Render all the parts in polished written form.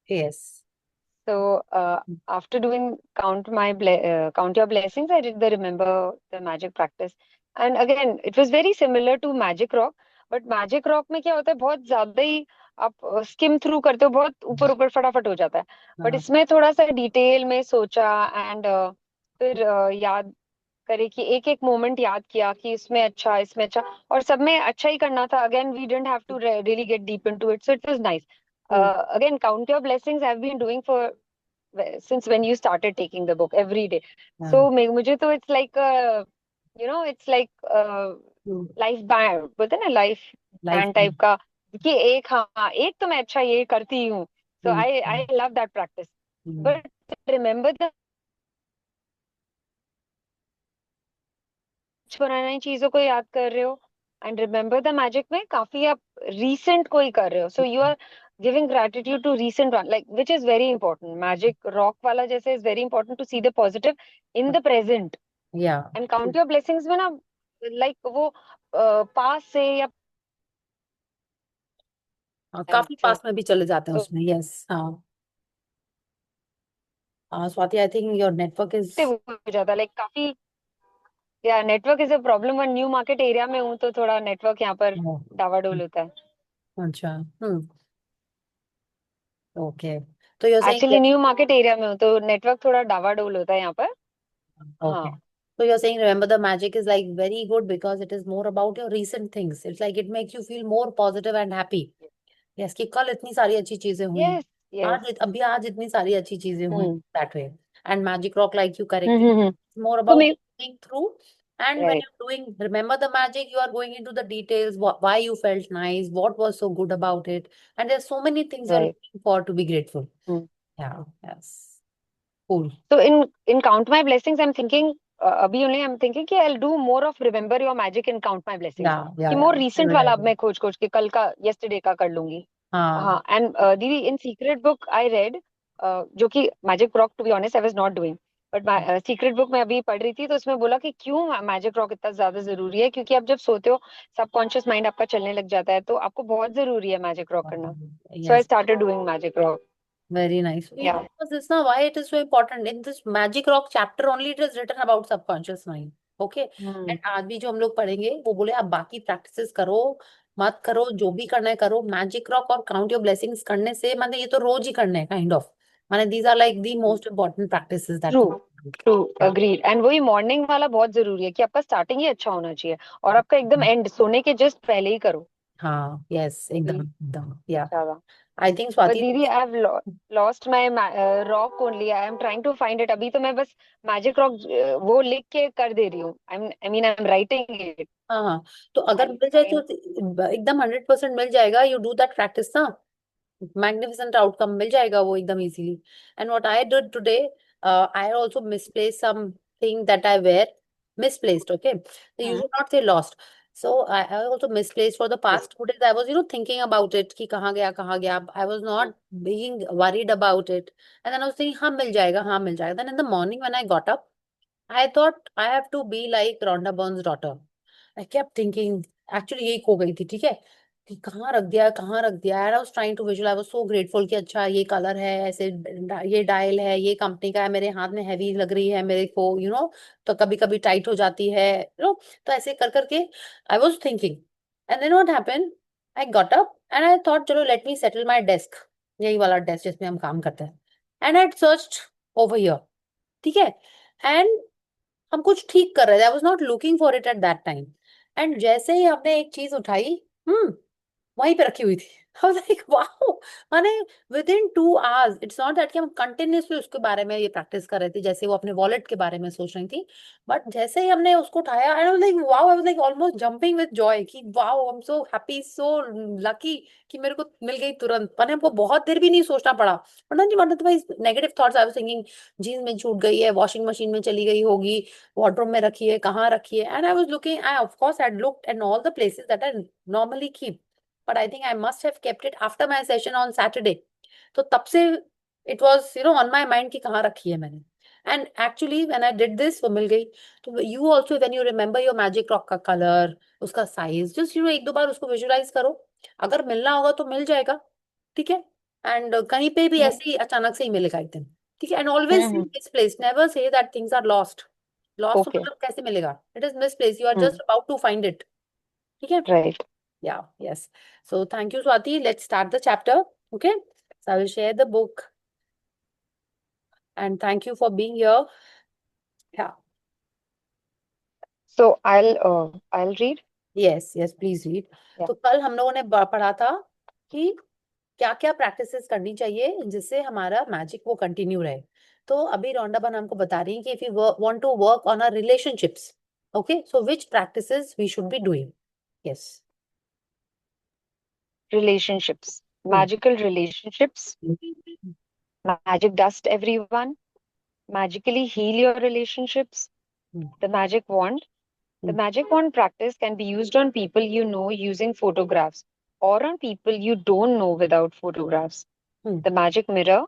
Yes. So after doing count your blessings, I did the remember the magic practice. And again, it was very similar to Magic Rock, but Magic Rock में क्या होता है, बहुत ज्यादा ही आप skim through करते हो, बहुत ऊपर ऊपर फटाफट हो जाता है. बट हाँ. इसमें थोड़ा सा डिटेल में सोचा, एंड फिर याद करे कि एक एक मोमेंट याद किया कि इसमें अच्छा, और सब में अच्छा ही करना था. Again we didn't have to really get deep into it, so it was nice. Hmm. Again, count your blessings I've been doing for since when you started taking the book every day. हाँ. So मुझे तो it's like it's like Hmm. Life band बोलते हैं ना, life Life. Band type का, कि एक, हाँ एक तो मैं अच्छा ये करती ही हूँ. सो Hmm. I I love that practice. Hmm. But remember the पुरानी चीजों को याद कर रहे हो, एंड रिमेम्बर द मैजिक में काफी आप रीसेंट को ही कर रहे हो. So you are giving gratitude to recent one, like which is very important. Magic rock वाला जैसे is very important to see the positive in the present. Yeah. And count your blessings में ना, like वो पास से या काफी से पास में भी चले जाते हैं उसमें. यस. हाँ. Swati, I think your network is. हो जाता है, लाइक काफी. या नेटवर्क इज अ प्रॉब्लम, और न्यू मार्केट एरिया में हूँ तो थोड़ा नेटवर्क यहाँ पर डावाडोल होता है. अच्छा. ओके. तो you're saying actually new market area में हूँ तो नेटवर्क थोड़ा डावाडोल होता है यहाँ पर. हाँ. okay. So you're saying remember the magic is like very good because it is more about your recent things. It's like it makes you feel more positive and happy. Yes, कि कल इतनी सारी अच्छी चीजें हुई, यस. यस. अभी आज इतनी सारी अच्छी चीजें हुई. हम्म. That way. And magic rock, like you hmm. correctly, it's more तो about मैं. going through. And when right. you're doing remember the magic, you are going into the details, why you felt nice, what was so good about it, and there's so many things you're right. looking for to be grateful. Yeah. Yes. Cool. So in count my blessings, I'm thinking अभी only I'm thinking कि I'll do more of remember your magic in count my blessings. Yeah. Yeah. कि Yeah. more recent Good वाला अब idea. मैं खोज खोज के कल का yesterday का कर लूंगी. हाँ. हाँ. And दीदी, in secret book I read, जो कि magic rock to be honest I was not doing, but secret book में अभी पढ़ रही थी तो उसमें बोला कि क्यों मैजिक रॉक इतना ज्यादा जरूरी है, क्योंकि आप जब सोते हो सबकॉन्शियस माइंड आपका चलने लग जाता है, तो आपको बहुत जरूरी है मैजिक रॉक करना. सो आई Yes. Started doing magic rock. Very nice. या. Because this now why it is so important. In this Magic Rock chapter only it is written about subconscious mind. Okay. Hmm. And आज भी जो हम लोग पढ़ेंगे वो बोले आप बाकी प्रैक्टिसेस करो, मत करो, जो भी करना है करो. मैजिक रॉक और काउंट योर ब्लेसिंग्स करने से मतलब ये तो रोज ही करने हैं काइंड ऑफ. माने these are like the most important practices that true. We. True. Agreed. And वही मॉर्निंग वाला बहुत जरूरी है कि आपका स्टार्टिंग ही अच्छा होना चाहिए, और आपका एकदम एंड सोने के जस्ट पहले ही करो. हाँ. यस. एकदम वही एकदम. या. ज्यादा. I think But Swati. दीदी, I have lost my rock only. I am trying to find it. अभी तो मैं बस मैजिक रॉक वो लिख के कर दे रही हूँ. I am writing it. हाँ. हाँ. तो अगर आई मिल जाए तो फाइंड. एकदम 100% मिल जाएगा. यू डू दैट प्रैक्टिस ना, magnificent outcome मिल जाएगा वो एकदम easily. And what I did today, I also misplaced something that I wear. Misplaced, okay? So you should not say lost. So I also misplaced for the past 2 days. I was, thinking about it कि कहाँ गया कहाँ गया. I was not being worried about it. And then I was thinking हाँ मिल जाएगा हाँ मिल जाएगा. Then in the morning when I got up, I thought I have to be like Rhonda Byrne's daughter. I kept thinking, actually यही खो गई थी, ठीक है, कि कहाँ रख दिया कहाँ रख दिया. And I was trying to visual. I was so grateful कि अच्छा ये कलर है ऐसे, ये डायल है ये कंपनी का है, मेरे हाथ में हैवी लग रही है मेरे को, तो कभी कभी टाइट हो जाती है, तो ऐसे कर करके I was thinking. And then what happened, I got up and I thought चलो let me settle my desk, यही वाला डेस्क जिसमें हम काम करते हैं. And I searched over here, ठीक है. एंड हम कुछ ठीक कर रहे थे. I was not looking for it at that time. And जैसे ही हमने एक चीज उठाई, वहीं पे रखी हुई थी. I was like, wow. माने with in 2 hours. It's not that कि हम कंटिन्यूसली उसके बारे में ये प्रैक्टिस कर रहे थे जैसे वो अपने वॉलेट के बारे में सोच रही थी. बट जैसे ही हमने उसको उठाया, I was like wow, I was like almost jumping with joy कि wow, I am so happy, so lucky कि मेरे को मिल गई तुरंत. मैंने हमको बहुत देर भी नहीं सोचना पड़ा. वरना जी वरना तो भाई negative thoughts. I was thinking jeans में छूट गई है, वॉशिंग मशीन में चली गई होगी, वार्डरोब में रखी है, कहाँ रखी है. And I was looking, I of course had looked at all the places that I normally keep. But I think I must have kept it after my session on Saturday. तो तब से it was on my mind कि कहाँ रखी है मैंने. And actually when I did this वो मिल गई. तो you also when you remember your magic rock का color, उसका size, just एक दो बार उसको visualize करो. अगर मिलना होगा तो मिल जाएगा, ठीक है. एंड कहीं पे भी हम्म ऐसे ही अचानक से ही मिलेगा एक दिन, ठीक है। And always misplace, never say that things are lost. Lost तो ओके। मतलब कैसे मिलेगा, it is misplace, you are hmm just about to find it, ठीक है। Right. Yeah, yes. So thank you, Swati. Let's start the chapter. Okay. So I will share the book. And thank you for being here. Yeah. So I'll read. Yes, yes, please read. Yeah. तो कल हम लोगों ने पढ़ा था कि क्या क्या प्रैक्टिसेस करनी चाहिए जिससे हमारा मैजिक वो कंटिन्यू रहे। तो अभी रोंडा बन हमको बता रही है कि if you want to work on our relationships, okay, so which practices we should be doing. Yes. Relationships. Magical relationships. Magic dust everyone. Magically heal your relationships. The magic wand. The magic wand practice can be used on people you know using photographs or on people you don't know without photographs. The magic mirror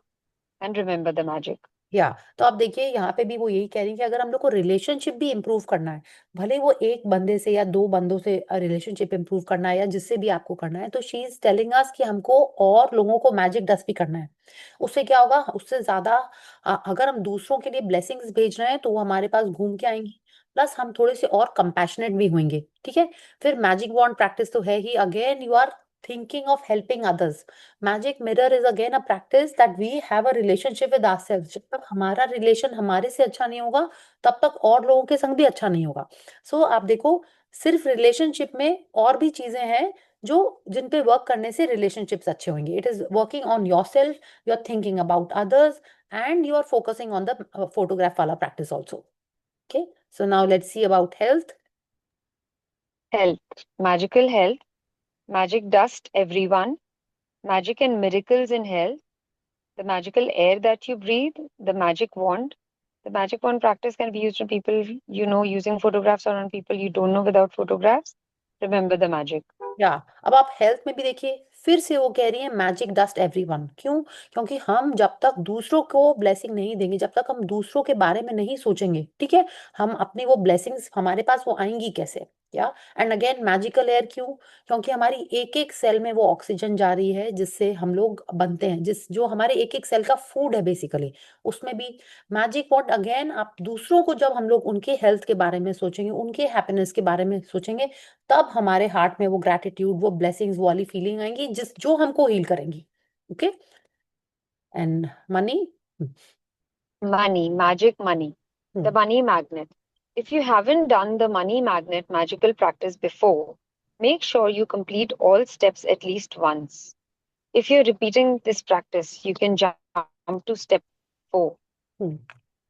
and remember the magic. या तो आप देखिए यहाँ पे भी वो यही कह रही है कि अगर हम लोग को रिलेशनशिप भी इम्प्रूव करना है, भले वो एक बंदे से या दो बंदों से रिलेशनशिप इम्प्रूव करना है या जिससे भी आपको करना है, तो शी इज टेलिंग अस कि हमको और लोगों को मैजिक डस्ट भी करना है। उससे क्या होगा, उससे ज्यादा अगर हम दूसरों के लिए ब्लेसिंग्स भेज रहे हैं तो वो हमारे पास घूम के आएंगी, प्लस हम थोड़े से और कंपैशनेट भी होंगे, ठीक है। फिर मैजिक वॉन्ड प्रैक्टिस तो है ही, again you are thinking of helping others. Magic mirror is again a practice that we have a relationship with ourselves. जब तक हमारा रिलेशन हमारे से अच्छा नहीं होगा, तब तक और लोगों के संग भी अच्छा नहीं होगा। सो आप देखो, सिर्फ रिलेशनशिप में और भी चीजें हैं जो जिन पे वर्क करने से रिलेशनशिप्स अच्छे होंगे। It is working on yourself, you are thinking about others, and you are focusing on the photograph वाला practice also. Okay, so now let's see about health. Health. Magical health. Magic dust everyone. Magic and miracles in health. The magical air that you breathe. The magic wand. The magic wand practice can be used on people you know using photographs or on people you don't know without photographs. Remember the magic. या अब आप health में भी देखिए, फिर से वो कह रही है मैजिक डस्ट एवरीवन। क्यों? क्योंकि हम जब तक दूसरों को ब्लेसिंग नहीं देंगे, जब तक हम दूसरों के बारे में नहीं सोचेंगे, ठीक है, हम अपनी वो ब्लेसिंग्स हमारे पास वो आएंगी कैसे? या एंड अगेन मैजिकल एयर, क्यों? क्योंकि हमारी एक एक सेल में वो ऑक्सीजन जा रही है जिससे हम लोग बनते हैं, जिस जो हमारे एक एक सेल का फूड है बेसिकली, उसमें भी मैजिक वॉट। अगेन आप दूसरों को, जब हम लोग उनके हेल्थ के बारे में सोचेंगे, उनके हैप्पीनेस के बारे में सोचेंगे, तब हमारे हार्ट में वो ग्रेटिट्यूड, वो ब्लेसिंग्स वाली फीलिंग आएंगी जिस जो हमको हील करेंगी। Okay, and money. Money, magic money. The money magnet. If you haven't done the money magnet magical practice before, make sure you complete all steps at least once. If you're repeating this practice, you can jump to step 4.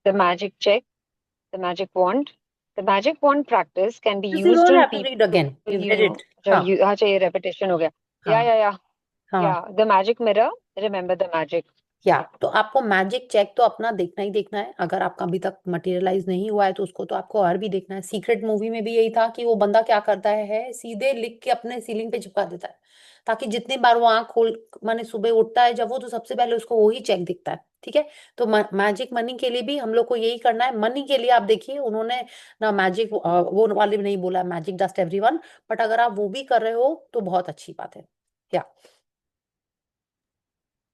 The magic check, the magic wand. The magic wand practice can be this you used don't on have to people read again, you you read know. It. हाँ, हाँ चाहिए repetition हो गया. हाँ, Yeah. हाँ। Yeah, the magic mirror. Remember the magic. या तो आपको मैजिक चेक तो अपना देखना ही देखना है। अगर आपका अभी तक मटेरियलाइज नहीं हुआ है तो उसको तो आपको और भी देखना है। सीक्रेट मूवी में भी यही था कि वो बंदा क्या करता है, सीधे लिख के अपने सीलिंग पे चिपका देता है, ताकि जितनी बार वो आंख खोल, माने सुबह उठता है जब वो, तो सबसे पहले उसको वही चेक दिखता है, ठीक है। तो मैजिक मनी के लिए भी हम लोग को यही करना है। मनी के लिए आप देखिए, उन्होंने ना मैजिक वो वाले नहीं बोला मैजिक डस्ट एवरीवन, बट अगर आप वो भी कर रहे हो तो बहुत अच्छी बात है। या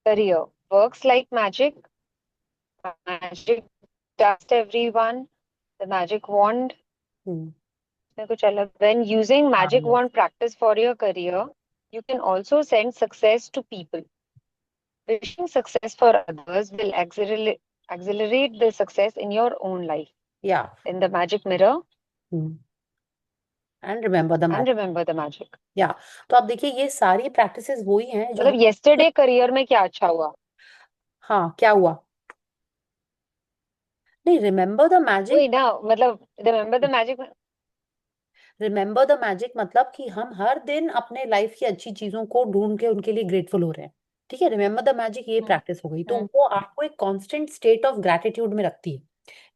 Career works like magic. Magic dust everyone. The magic wand. इसमें कुछ अलग. When using हाँ, magic yes. wand practice for your career, you can also send success to people. Wishing success for others will accelerate the success in your own life. Yeah. In the magic mirror And remember the and magic. remember the magic. या तो आप देखिए, ये सारी practices वही हैं जो मतलब yesterday career में क्या अच्छा हुआ? हाँ, क्या हुआ? नहीं, रिमेम्बर द मैजिक। वही ना, मतलब remember the magic. Remember the magic मतलब कि हम हर दिन अपने लाइफ की अच्छी चीजों को ढूंढ के उनके लिए ग्रेटफुल हो रहे हैं, ठीक है। रिमेम्बर द मैजिक ये प्रैक्टिस हो गई, तो हम्म वो आपको एक कांस्टेंट स्टेट ऑफ ग्रेटिट्यूड में रखती है,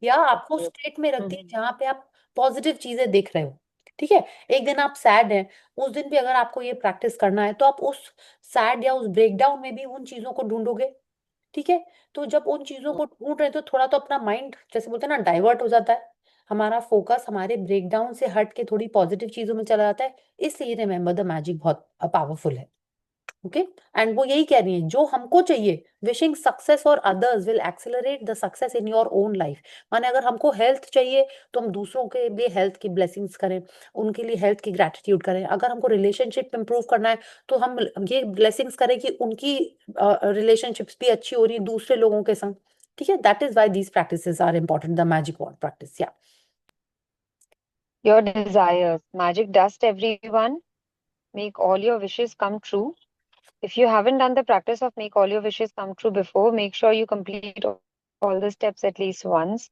या आपको okay. स्टेट में रखती है हम्म जहाँ पे आप पॉजिटिव चीजें देख रहे हो, ठीक है। एक दिन आप सैड हैं, उस दिन भी अगर आपको ये प्रैक्टिस करना है तो आप उस सैड या उस ब्रेकडाउन में भी उन चीजों को ढूंढोगे, ठीक है। तो जब उन चीजों को ढूंढ रहे हैं तो थोड़ा तो अपना माइंड, जैसे बोलते हैं ना, डाइवर्ट हो जाता है, हमारा फोकस हमारे ब्रेकडाउन से हट के थोड़ी पॉजिटिव चीजों में चला जाता है। इसलिए रिमेम्बर द मैजिक बहुत पावरफुल है। ओके एंड वो यही कह रही है जो हमको चाहिए, विशिंग सक्सेस और others will accelerate the success in your own life. माने अगर हमको हेल्थ चाहिए तो हम दूसरों के लिए हेल्थ की ब्लेसिंग्स करें, उनके लिए हेल्थ की ग्रेटिट्यूड करें। अगर हमको रिलेशनशिप इंप्रूव करना है तो हम ये ब्लेसिंग्स करें कि उनकी रिलेशनशिप्स भी अच्छी हो रही है दूसरे लोगों के संग। ठीक है, that is why these practices are important, the magic wand practice. या Your desires. Magic dust, everyone. Make all your wishes come true. If you haven't done the practice of make all your wishes come true before, make sure you complete all the steps at least once.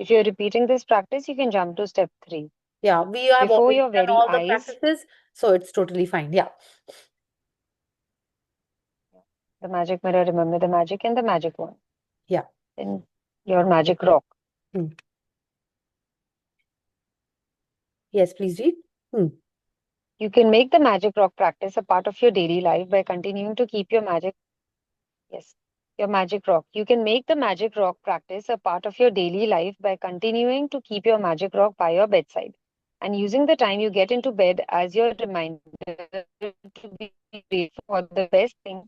If you're repeating this practice, you can jump to step 3. yeah, we have Before already your done very all the eyes, practices, so it's totally fine. Yeah. the magic mirror, remember the magic and the magic wand. Yeah. Then your magic rock. Hmm. Yes, please read. Hmm. You can make the magic rock practice a part of your daily life by continuing to keep your magic. Yes, your magic rock. You can make the magic rock practice a part of your daily life by continuing to keep your magic rock by your bedside and using the time you get into bed as your reminder to be grateful for the best thing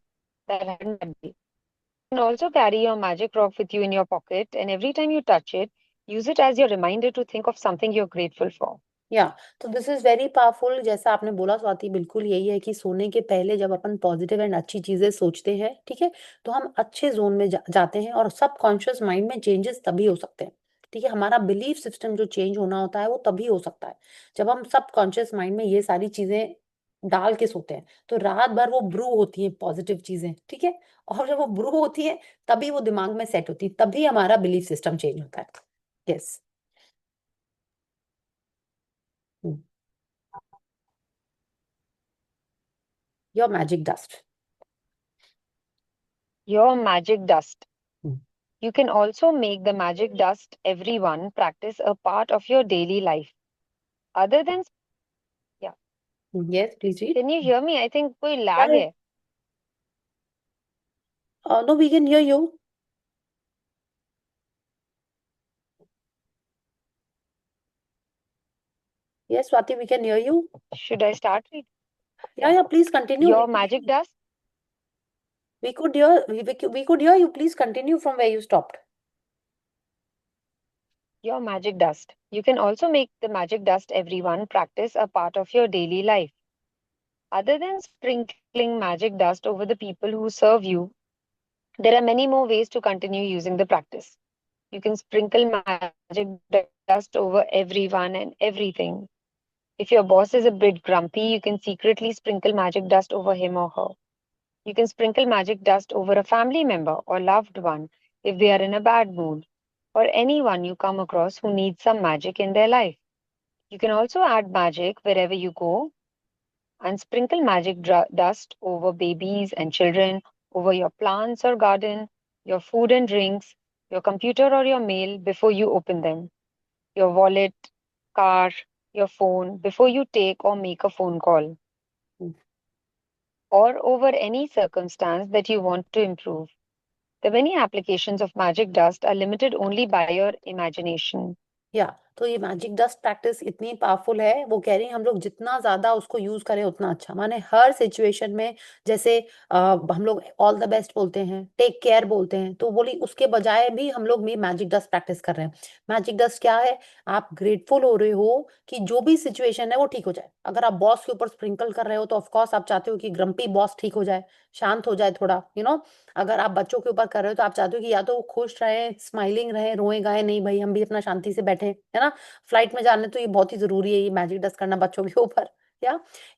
that happened that day. You can also carry your magic rock with you in your pocket, and every time you touch it, use it as your reminder to think of something you're grateful for. या तो this is very powerful. जैसा आपने बोला स्वाति, बिल्कुल यही है कि सोने के पहले जब अपन पॉजिटिव एंड अच्छी चीजें सोचते हैं, ठीक है, तो हम अच्छे जोन में जाते हैं और सब कॉन्शियस माइंड में चेंजेस तभी हो सकते हैं। ठीक है, हमारा बिलीफ सिस्टम जो चेंज होना होता है वो तभी हो सकता है जब हम सब कॉन्शियस माइंड में ये सारी चीजें डाल के सोते हैं। तो रात भर वो ब्रू होती है पॉजिटिव चीजें, ठीक है, और जब वो ब्रू होती है तभी वो दिमाग में सेट होती है, तभी हमारा बिलीफ सिस्टम चेंज होता है। Yes. Your magic dust. Your magic dust. You can also make the magic dust, everyone, practice a part of your daily life. Other than, yeah. Yes, please read. Can you hear me? I think कोई Yeah, lag yeah. है. No, we can hear you. Yes, Swati, we can hear you. Should I start reading? Yeah, please continue. Your magic dust. We could hear, we could hear you. Please continue from where you stopped. Your magic dust. You can also make the magic dust, everyone, practice a part of your daily life. Other than sprinkling magic dust over the people who serve you, there are many more ways to continue using the practice. You can sprinkle magic dust over everyone and everything. If your boss is a bit grumpy, you can secretly sprinkle magic dust over him or her. You can sprinkle magic dust over a family member or loved one if they are in a bad mood, or anyone you come across who needs some magic in their life. You can also add magic wherever you go and sprinkle magic dust over babies and children, over your plants or garden, your food and drinks, your computer or your mail before you open them, your wallet, car, your phone before you take or make a phone call, or over any circumstance that you want to improve. The many applications of magic dust are limited only by your imagination. या तो ये magic dust practice इतनी powerful है, वो कह रही हैं हम लोग जितना ज्यादा उसको यूज करें उतना अच्छा। माने हर सिचुएशन में, जैसे हम लोग ऑल द बेस्ट बोलते हैं, टेक केयर बोलते हैं, तो बोली उसके बजाय भी हम लोग भी मैजिक डस्ट प्रैक्टिस कर रहे हैं। मैजिक डस्ट क्या है? आप ग्रेटफुल हो रहे हो कि जो भी सिचुएशन है वो ठीक हो जाए। अगर आप बॉस के ऊपर स्प्रिंकल कर रहे हो तो ऑफकोर्स आप चाहते हो कि ग्रम्पी बॉस ठीक हो जाए, शांत हो जाए थोड़ा, अगर आप बच्चों के ऊपर कर रहे हो तो आप चाहते हो कि या तो वो खुश रहे, स्माइलिंग रहे, रोए गाए नहीं, भाई हम भी अपना शांति से बैठे, है ना। फ्लाइट में जाने तो ये बहुत ही जरूरी है, ये मैजिक डस्ट करना बच्चों के ऊपर।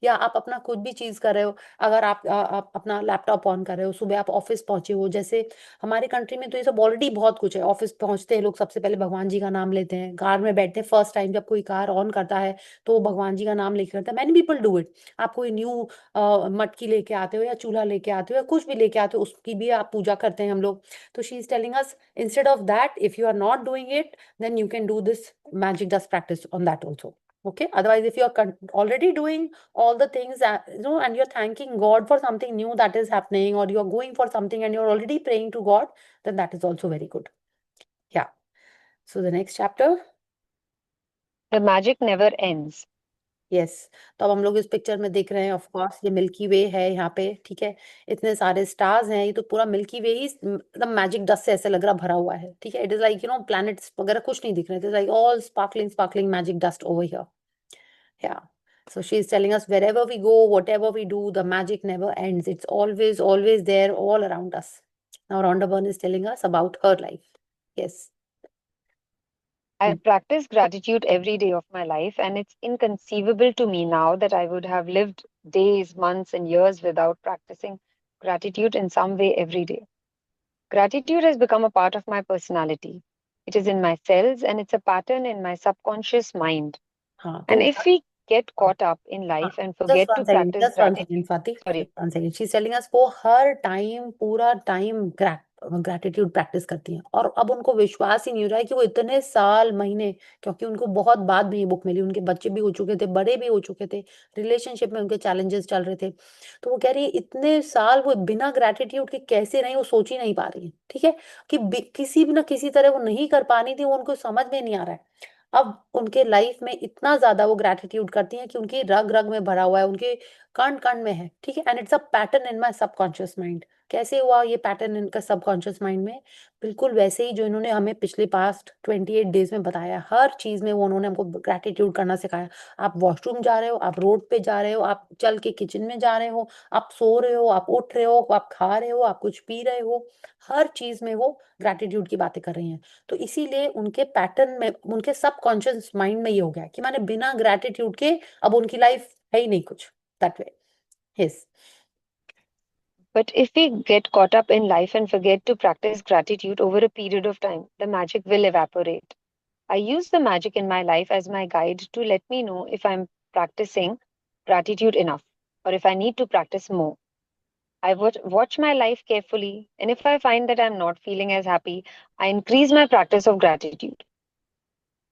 या आप अपना कुछ भी चीज कर रहे हो, अगर आप अपना लैपटॉप ऑन कर रहे हो, सुबह आप ऑफिस पहुंचे हो, जैसे हमारे कंट्री में तो ये सब ऑलरेडी बहुत कुछ है। ऑफिस पहुंचते हैं लोग सबसे पहले भगवान जी का नाम लेते हैं, कार में बैठते हैं, फर्स्ट टाइम जब कोई कार ऑन करता है तो वो भगवान जी का नाम लेके करता है। Many people do it. आप कोई न्यू मटकी लेके आते हो या चूल्हा लेके आते हो या कुछ भी लेके आते हो, उसकी भी आप पूजा करते हैं हम लोग। तो she is telling us, instead of that, if you are not doing it, then you can do this magic dust practice on that also. Okay, otherwise if you are already doing all the things and you're thanking God for something new that is happening, or you're going for something and you're already praying to God, then that is also very good. Yeah, so the next chapter. The magic never ends. Yes. तो अब हम लोग इस picture में देख रहे हैं, of course ये मिल्की वे है यहाँ पे, ठीक है। इतने सारे स्टार्स हैं, ये तो पूरा मिल्की वे ही एकदम मैजिक डस्ट से ऐसे लग रहा भरा हुआ है, ठीक है। इट इज लाइक प्लैनेट्स वगैरह कुछ नहीं दिख रहे थे, like all sparkling sparkling magic dust over here. Yeah. So she's telling us wherever we go, whatever we do, the magic never ends. It's always, always there, all around us. Now Rhonda Byrne is telling us about her life. Yes. I Mm. practice gratitude every day of my life, and it's inconceivable to me now that I would have lived days, months, and years without practicing gratitude in some way every day. Gratitude has become a part of my personality. It is in my cells and it's a pattern in my subconscious mind. हाँ And तो if we get caught up in हाँ, life and just forget one to second, practice just one gratitude, second, Swati, sorry, just one second. She's telling us वो हर time पूरा time gratitude practice करती हैं, और अब उनको विश्वास ही नहीं हो रहा है कि वो इतने साल महीने, क्योंकि उनको बहुत बाद में ये बुक मिली, उनके बच्चे भी हो चुके थे, बड़े भी हो चुके थे, रिलेशनशिप में उनके चैलेंजेस चल रहे थे। तो वो कह रही है इतने साल वो बिना ग्रैटिट्यूड के कैसे रही, वो सोच ही नहीं पा रही है, ठीक है। कि किसी भी ना किसी तरह वो नहीं कर पानी थी, वो उनको समझ में नहीं आ रहा है। अब उनके लाइफ में इतना ज्यादा वो ग्रैटिट्यूड करती हैं कि उनकी रग रग में भरा हुआ है, उनके कण कण में है, ठीक है। And it's a pattern in my subconscious mind. कैसे हुआ ये पैटर्न इनका सबकॉन्शियस माइंड में? बिल्कुल वैसे ही जो इन्होंने हमें पिछले पास्ट 28 डेज में बताया, हर चीज में वो उन्होंने हमको ग्रैटिट्यूड करना सिखाया। आप वॉशरूम जा रहे हो, आप रोड पे जा रहे हो, आप चल के किचन में जा रहे हो, आप सो रहे हो, आप उठ रहे हो, आप खा रहे हो, आप कुछ पी रहे हो, हर चीज में वो ग्रैटिट्यूड की बातें कर रही हैं। तो इसीलिए उनके पैटर्न में, उनके सबकॉन्शियस माइंड में ये हो गया कि माने बिना ग्रैटिट्यूड के अब उनकी लाइफ है ही नहीं कुछ, that way. Yes. but if we get caught up in life and forget to practice gratitude over a period of time, the magic will evaporate. I use the magic in my life as my guide to let me know if I'm practicing gratitude enough or if I need to practice more. I would watch my life carefully, and if I find that I'm not feeling as happy, I increase my practice of gratitude.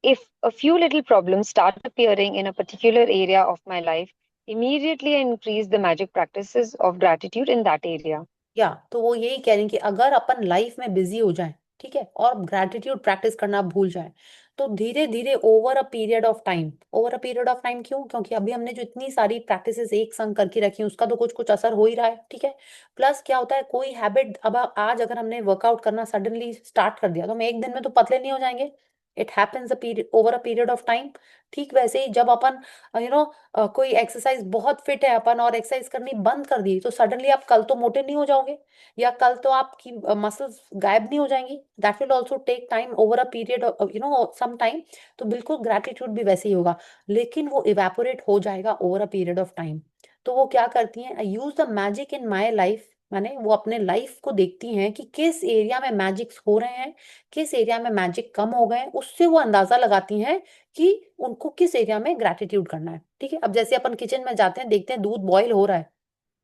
If a few little problems start appearing in a particular area of my life, immediately I increase the magic practices of gratitude in that area. या तो वो यही कह रही हैं कि अगर अपन life में बिजी हो जाए, ठीक है, और ग्रैटिट्यूड प्रैक्टिस करना भूल जाए, तो धीरे धीरे over a period of time, over a period of time क्यों? क्योंकि अभी हमने जो इतनी सारी प्रैक्टिसेस एक संग करके रखी हैं, उसका तो कुछ कुछ असर हो ही रहा है, ठीक है। प्लस क्या होता है, कोई हैबिट, अब आज अगर हमने वर्कआउट करना सडनली स्टार्ट कर दिया, तो हम एक दिन में तो पतले नहीं हो जाएंगे। It happens a period, over a period of time. ठीक वैसे ही जब अपन कोई एक्सरसाइज, बहुत फिट है अपन और एक्सरसाइज करनी बंद कर दी, तो सडनली आप कल तो मोटे नहीं हो जाओगे, या कल तो आपकी मसल्स गायब नहीं हो जाएंगी। That will also take time, over a period some time. तो बिल्कुल ग्रैटिट्यूड भी वैसे ही होगा, लेकिन वो इवेपोरेट हो जाएगा over a period of time. तो वो क्या करती हैं, I use the magic in my life, माने वो अपने लाइफ को देखती हैं कि किस एरिया में मैजिक्स हो रहे हैं, किस एरिया में मैजिक कम हो गए हैं, उससे वो अंदाजा लगाती हैं कि उनको किस एरिया में ग्रैटिट्यूड करना है, ठीक है। अब जैसे अपन किचन में जाते हैं, देखते हैं दूध बॉईल हो रहा है,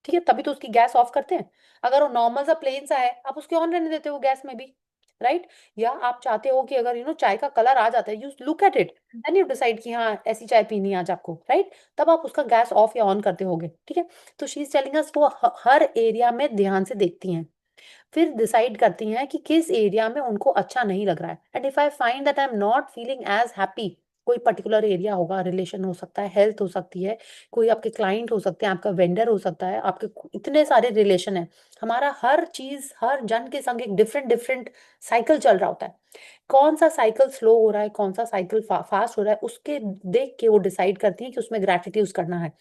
ठीक है, तभी तो उसकी गैस ऑफ करते हैं। अगर वो नॉर्मल सा प्लेन सा है, आप उसके ऑन रहने देते हो गैस में भी, राइट। या आप चाहते हो कि अगर चाय का कलर आ जाता है, you look at it, then you decide कि हाँ ऐसी चाय पीनी है आज आपको, राइट। तब आप उसका गैस ऑफ या ऑन करते होगे, ठीक है। तो शी इज टेलिंग अस वो हर एरिया में ध्यान से देखती हैं, फिर डिसाइड करती हैं कि किस एरिया में उनको अच्छा नहीं लग रहा है। And if I find that I am not feeling as happy, कोई पर्टिकुलर एरिया होगा, रिलेशन हो सकता है, हेल्थ हो सकती है, कोई आपके क्लाइंट हो सकते हैं, आपका वेंडर हो सकता है, आपके इतने सारे रिलेशन है, हमारा हर चीज हर जन के संग एक डिफरेंट डिफरेंट साइकिल चल रहा होता है। कौन सा साइकिल स्लो हो रहा है, कौन सा साइकिल फास्ट हो रहा है, उसके देख के वो डिसाइड करती है कि उसमें ग्रेटिट्यूड करना है।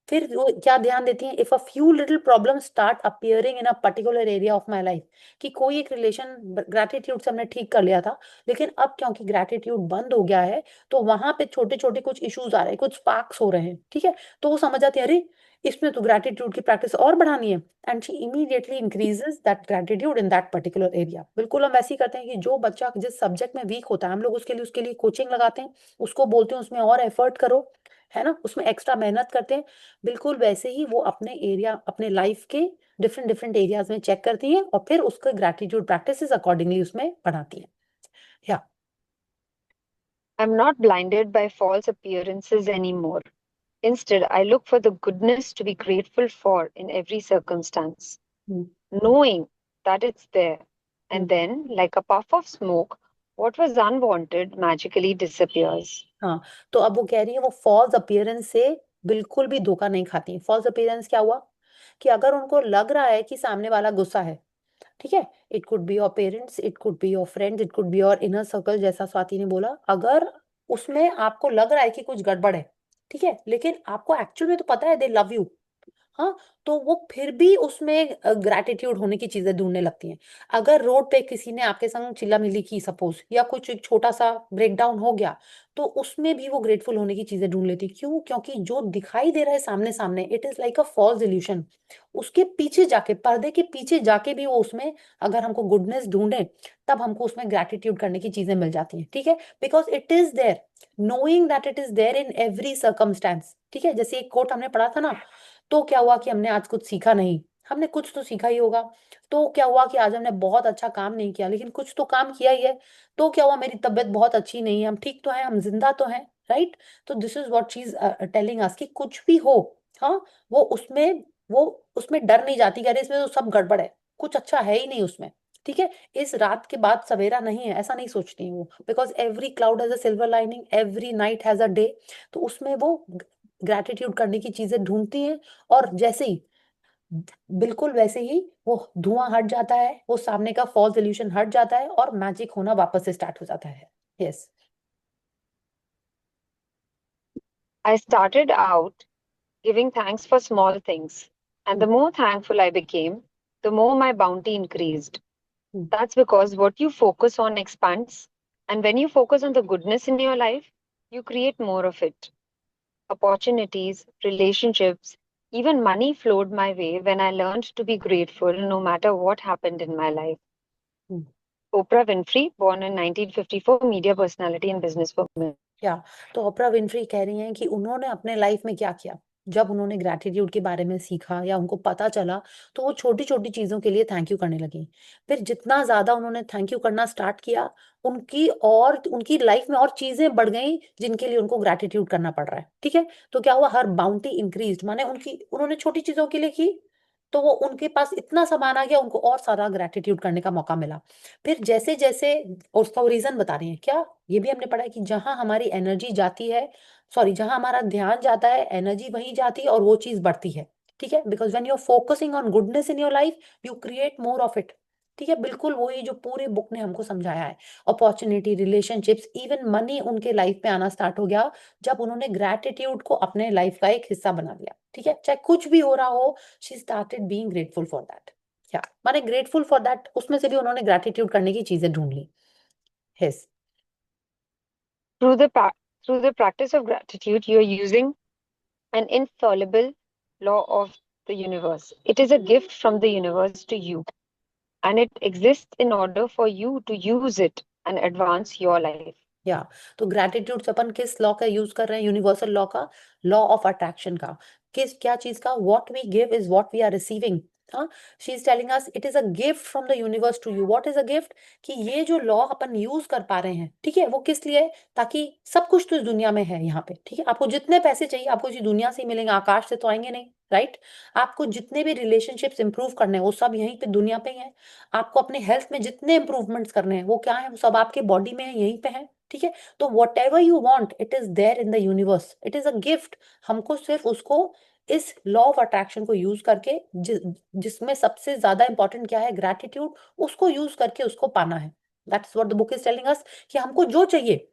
फिर वो क्या ध्यान देती हैं, if a few little problem start appearing in a particular area of my life, कि कोई एक रिलेशन ग्रैटिट्यूड से हमने ठीक कर लिया था, लेकिन अब क्योंकि ग्रैटिट्यूड बंद हो गया है, तो वहां पे छोटे छोटे कुछ इश्यूज आ रहे हैं, कुछ स्पार्क्स हो रहे हैं, ठीक है। तो वो समझ आती है, अरे इसमें तो ग्रैटिट्यूड की प्रैक्टिस और बढ़ानी है, and she immediately increases that gratitude in that particular area. बिल्कुल हम वैसे ही करते हैं कि जो बच्चा जिस सब्जेक्ट में वीक होता है, हम लोग उसके लिए कोचिंग लगाते हैं, उसको बोलते हैं उसमें और एफर्ट करो, है ना, उसमें एक्स्ट्रा मेहनत करते हैं। बिल्कुल वैसे ही वो अपने एरिया, अपने लाइफ के डिफरेंट डिफरेंट एरियाज में चेक करती हैं, और फिर उसका ग्रैटिट्यूड प्रैक्टिसेस अकॉर्डिंगली उसमें बढ़ाती हैं। या I'm not blinded by false appearances anymore. Instead, I look for the goodness to be grateful for in every circumstance, hmm, knowing that it's there. Hmm, And then, like a puff of smoke, what was unwanted magically disappears. हाँ, तो अब वो कह रही है वो false appearance से बिल्कुल भी धोखा नहीं खाती। फॉल्स अपीयरेंस क्या हुआ कि अगर उनको लग रहा है कि सामने वाला गुस्सा है, ठीक है, it could be your parents, it could be your friends, it could be your inner circle, जैसा स्वाति ने बोला, अगर उसमें आपको लग रहा है कि कुछ गड़बड़ है, ठीक है, लेकिन आपको एक्चुअल में तो पता है दे लव यू, हाँ, तो वो फिर भी उसमें ग्रैटिट्यूड होने की चीजें ढूंढने लगती हैं। अगर रोड पे किसी ने आपके संग चिल्लामिल्ली की सपोज, या कुछ एक छोटा सा ब्रेकडाउन हो गया, तो उसमें भी वो ग्रेटफुल होने की चीजें ढूंढ लेती। क्यों? क्योंकि जो दिखाई दे रहा है सामने सामने, it is like a false illusion. उसके पीछे जाके, पर्दे के पीछे जाके भी वो उसमें, अगर हमको गुडनेस ढूंढे, तब हमको उसमें ग्रैटिट्यूड करने की चीजें मिल जाती हैं, ठीक है, because it is there, knowing that it is there in every circumstance, ठीक है। जैसे एक कोट हमने पढ़ा था ना, तो क्या हुआ कि हमने आज कुछ सीखा नहीं, हमने कुछ तो सीखा ही होगा। तो क्या हुआ कि आज हमने बहुत अच्छा काम नहीं किया, लेकिन कुछ तो काम किया ही है। तो क्या हुआ, मेरी तबीयत बहुत अच्छी नहीं है, हम ठीक तो हैं, हम जिंदा तो हैं, राइट। तो this is what she is telling us कि कुछ भी हो, हाँ, वो उसमें वो उसमें डर नहीं जाती कि अरे इसमें तो सब गड़बड़ है, कुछ अच्छा है ही नहीं उसमें, ठीक है। इस रात के बाद सवेरा नहीं है, ऐसा नहीं सोचती है वो, because every cloud has a silver lining, every night has a day. तो उसमें वो ग्रैटिट्यूड करने की चीजें ढूंढती हैं, और जैसे ही, बिल्कुल वैसे ही वो धुआं हट जाता है, वो सामने का फॉल्स इल्यूशन हट जाता है, और मैजिक होना वापस से स्टार्ट हो जाता है। Yes. I started out giving thanks for small things, and the more thankful I became, the more my bounty increased. That's because what you focus on expands, and when you focus on the goodness in your life, you create more of it. Opportunities, relationships, even money flowed my way when I learned to be grateful no matter what happened in my life. Oprah Winfrey, born in 1954, media personality and businesswoman. या, तो ओपरा Winfrey कह रही हैं कि उन्होंने अपने life में क्या किया, जब उन्होंने ग्रैटिट्यूड के बारे में सीखा या उनको पता चला, तो वो छोटी छोटी चीजों के लिए थैंक यू करने लगी। फिर जितना ज्यादा उन्होंने थैंक यू करना स्टार्ट किया, उनकी लाइफ में और चीजें बढ़ गई जिनके लिए उनको ग्रैटिट्यूड करना पड़ रहा है, ठीक है। तो क्या हुआ, हर बाउंटी इंक्रीज, माने उन्होंने छोटी चीजों के लिए की, तो वो उनके पास इतना सामान आ गया, उनको और सारा ग्रैटिट्यूड करने का मौका मिला। फिर जैसे जैसे, और उसका वो रीजन बता रही है क्या, ये भी हमने पढ़ा है कि जहां हमारी एनर्जी जाती है, सॉरी, जहां हमारा ध्यान जाता है, एनर्जी वहीं जाती है और वो चीज बढ़ती है, ठीक है, because when you are focusing on goodness in your life, you create more of it, ठीक है। बिल्कुल वही जो पूरे बुक ने हमको समझाया है। अपॉर्चुनिटी, रिलेशनशिप्स, इवन मनी उनके लाइफ में आना स्टार्ट हो गया, जब उन्होंने ग्रैटिट्यूड को अपने लाइफ का एक हिस्सा बना लिया, ठीक है, चाहे कुछ भी हो रहा हो, she started being grateful for that. क्या माने ग्रेटफुल फॉर दैट, उसमें से भी उन्होंने ग्रैटिट्यूड करने की चीजें ढूंढ ली। Yes. Through the, pra- through the practice of gratitude, you are using an infallible law of the universe. It is a gift from the universe to you, and it exists in order for you to use it and advance your life. या, तो gratitude से अपन किस law का use कर रहे हैं, universal law का, law of attraction का। किस, क्या चीज का, what we give is what we are receiving. हाँ, she is telling us it is a gift from the universe to you. What is a gift? कि ये जो लॉ अपन यूज कर पा रहे हैं, ठीक है, वो किस लिए है? ताकि सब कुछ तो इस दुनिया में है यहाँ पे, ठीक है, आपको जितने पैसे चाहिए आपको इसी दुनिया से ही मिलेंगे, आकाश से तो आएंगे नहीं, राइट। आपको जितने भी रिलेशनशिप्स इंप्रूव करने हैं वो सब यहीं पे दुनिया पे ही है। आपको अपने हेल्थ में जितने इंप्रूवमेंट्स करने हैं वो क्या है, वो सब आपके बॉडी में है, यहीं पे है, ठीक है। तो whatever you want it is there in the universe, it is a gift. हमको सिर्फ उसको, इस लॉ ऑफ अट्रैक्शन को यूज करके, जिसमें सबसे ज्यादा इंपॉर्टेंट क्या है, ग्रैटिट्यूड, उसको यूज करके उसको पाना है। That's what the book is telling us, कि हमको जो चाहिए,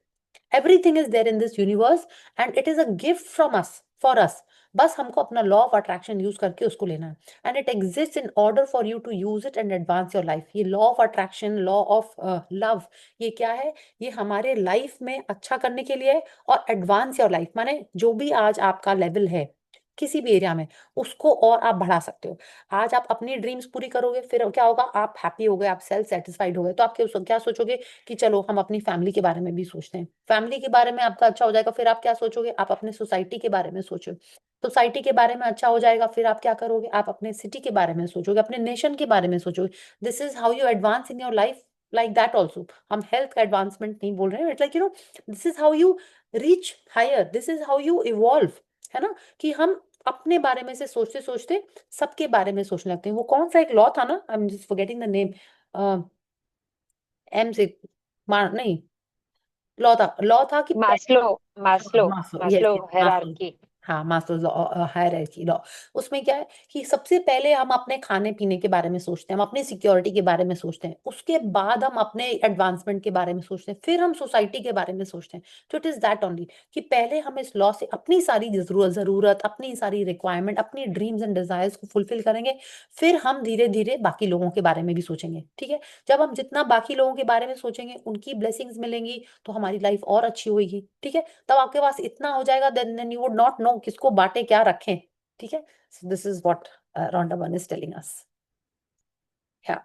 everything is there in this universe, and it is a gift from us, for us. बस हमको अपना लॉ ऑफ अट्रैक्शन यूज करके उसको लेना है, and it exist in order for you to use it and advance your life. ये law of attraction, law of love, ये क्या है? ये हमारे लाइफ में अच्छा करने के लिए है, और एडवांस योर लाइफ माने जो भी आज आपका लेवल है किसी भी एरिया में, उसको और आप बढ़ा सकते हो। आज आप अपनी ड्रीम्स पूरी करोगे, फिर क्या होगा, आप हैप्पी हो गए, आप सेल्फ सेटिस्फाइड हो गए, तो आप क्या सोचोगे कि चलो हम अपनी फैमिली के बारे में भी सोचते हैं। फैमिली के बारे में आपका अच्छा हो जाएगा, फिर आप क्या सोचोगे, आप अपने सोसाइटी के बारे में सोचो। सोसाइटी के बारे में अच्छा हो जाएगा, फिर आप क्या करोगे, आप अपने सिटी के बारे में सोचोगे, अपने नेशन के बारे में सोचोगे। This is how you advance in your life, like that also. हम हेल्थ का एडवांसमेंट नहीं बोल रहे हैं, it's like this is how you reach higher, this is how you evolve, है ना। कि हम अपने बारे में से सोचते सोचते सबके बारे में सोचने लगते हैं। वो कौन सा एक लॉ था ना, I am just forgetting the name, M से, नहीं, लॉ था कि मास्लो, हाँ Maslow, Maslow, yes Maslow yes Maslow. Hierarchy. हाँ मास्लो हायरार्की लॉ। उसमें क्या है कि सबसे पहले हम अपने खाने पीने के बारे में सोचते हैं, हम अपनी सिक्योरिटी के बारे में सोचते हैं, उसके बाद हम अपने एडवांसमेंट के बारे में सोचते हैं, फिर हम सोसाइटी के बारे में सोचते हैं। तो इट इज दैट ओनली कि पहले हम इस लॉ से अपनी सारी जरूरत, अपनी सारी रिक्वायरमेंट, अपनी ड्रीम्स एंड डिजायर्स को फुलफिल करेंगे, फिर हम धीरे धीरे बाकी लोगों के बारे में भी सोचेंगे। ठीक है, जब हम जितना बाकी लोगों के बारे में सोचेंगे, उनकी ब्लेसिंग्स मिलेंगी, तो हमारी लाइफ और अच्छी होगी। ठीक है, तब आपके पास इतना हो जाएगा, then you would not know किसको बांटे क्या रखें। ठीक है, so this is what Rhonda वन इज टेलिंग अस। या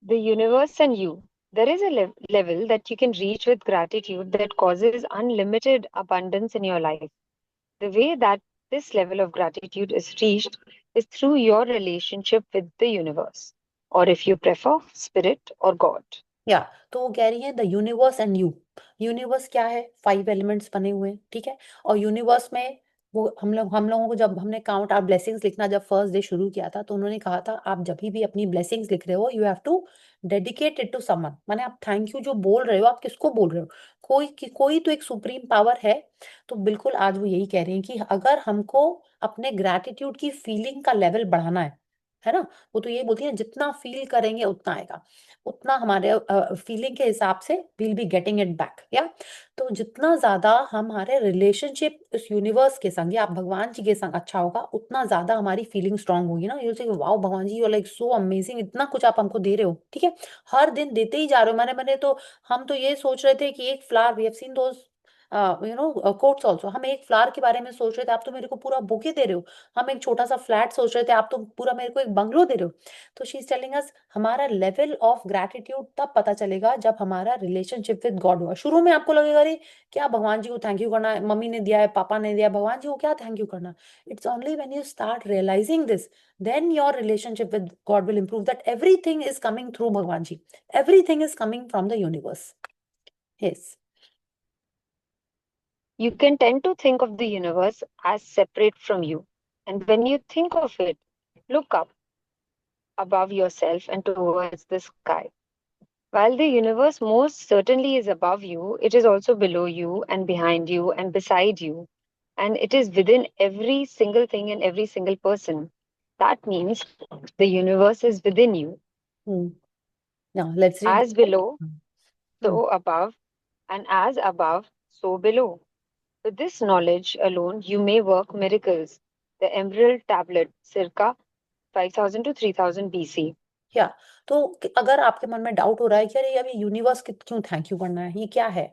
The universe and you. There is a level that you can reach with gratitude that causes unlimited abundance in your life. The way that this level of gratitude is reached is through your relationship with the universe, or if you prefer, spirit or God. या तो वो कह रही है the universe and you. Universe क्या है? 5 elements बने हुए हैं। ठीक है, और यूनिवर्स में वो हम लोगों को, जब हमने काउंट आवर ब्लेसिंग्स लिखना जब फर्स्ट डे शुरू किया था, तो उन्होंने कहा था आप जब भी अपनी ब्लेसिंग्स लिख रहे हो, you have to dedicate it to someone. माने आप थैंक यू जो बोल रहे हो, आप किसको बोल रहे हो? कोई तो एक सुप्रीम पावर है। तो बिल्कुल आज वो यही कह रही हैं कि अगर हमको अपने ग्रैटिट्यूड की फीलिंग का लेवल बढ़ाना है ना, वो तो यही बोलती है जितना फील करेंगे उतना आएगा, उतना हमारे फीलिंग के हिसाब से will be getting it back. या तो जितना ज्यादा हमारे रिलेशनशिप इस यूनिवर्स के संग या भगवान जी के संग अच्छा होगा, उतना ज्यादा हमारी फीलिंग स्ट्रांग होगी ना। यू से वाओ भगवान जी, यू लाइक सो अमेजिंग, इतना कुछ आप हमको दे रहे हो। ठीक है, हर दिन देते ही जा रहे हो। मैंने मैंने तो हम तो ये सोच रहे थे कि एक flower, we have seen those quotes also, हम एक फ्लावर के बारे में सोच रहे थे, आप तो मेरे को पूरा बुके दे रहे हो। हम एक छोटा सा फ्लैट सोच रहे थे, आप तो पूरा मेरे को एक बंगलो दे रहे हो। तो शी इज टेलिंग अस हमारा लेवल ऑफ ग्रैटिट्यूड तब पता चलेगा जब हमारा रिलेशनशिप विद गॉड हुआ। शुरू में आपको लगेगा अरे क्या भगवान जी को थैंक यू करना है, मम्मी ने दिया है, पापा ने दिया है, भगवान जी को क्या थैंक यू करना। It's only when you start realizing this, then your relationship with God will improve, that everything is coming through भगवान जी, everything is coming from the universe. Yes. You can tend to think of the universe as separate from you. And when you think of it, look up above yourself and towards the sky. While the universe most certainly is above you, it is also below you and behind you and beside you. And it is within every single thing and every single person. That means the universe is within you. Hmm. Now let's read As the below, hmm. so above, and as above, so below. With this knowledge alone, you may work miracles. The Emerald Tablet, circa 5000 to 3000 BC. या तो अगर आपके मन में doubt हो रहा है कि अरे अब ये यूनिवर्स क्यों थैंक यू करना है, ये क्या है,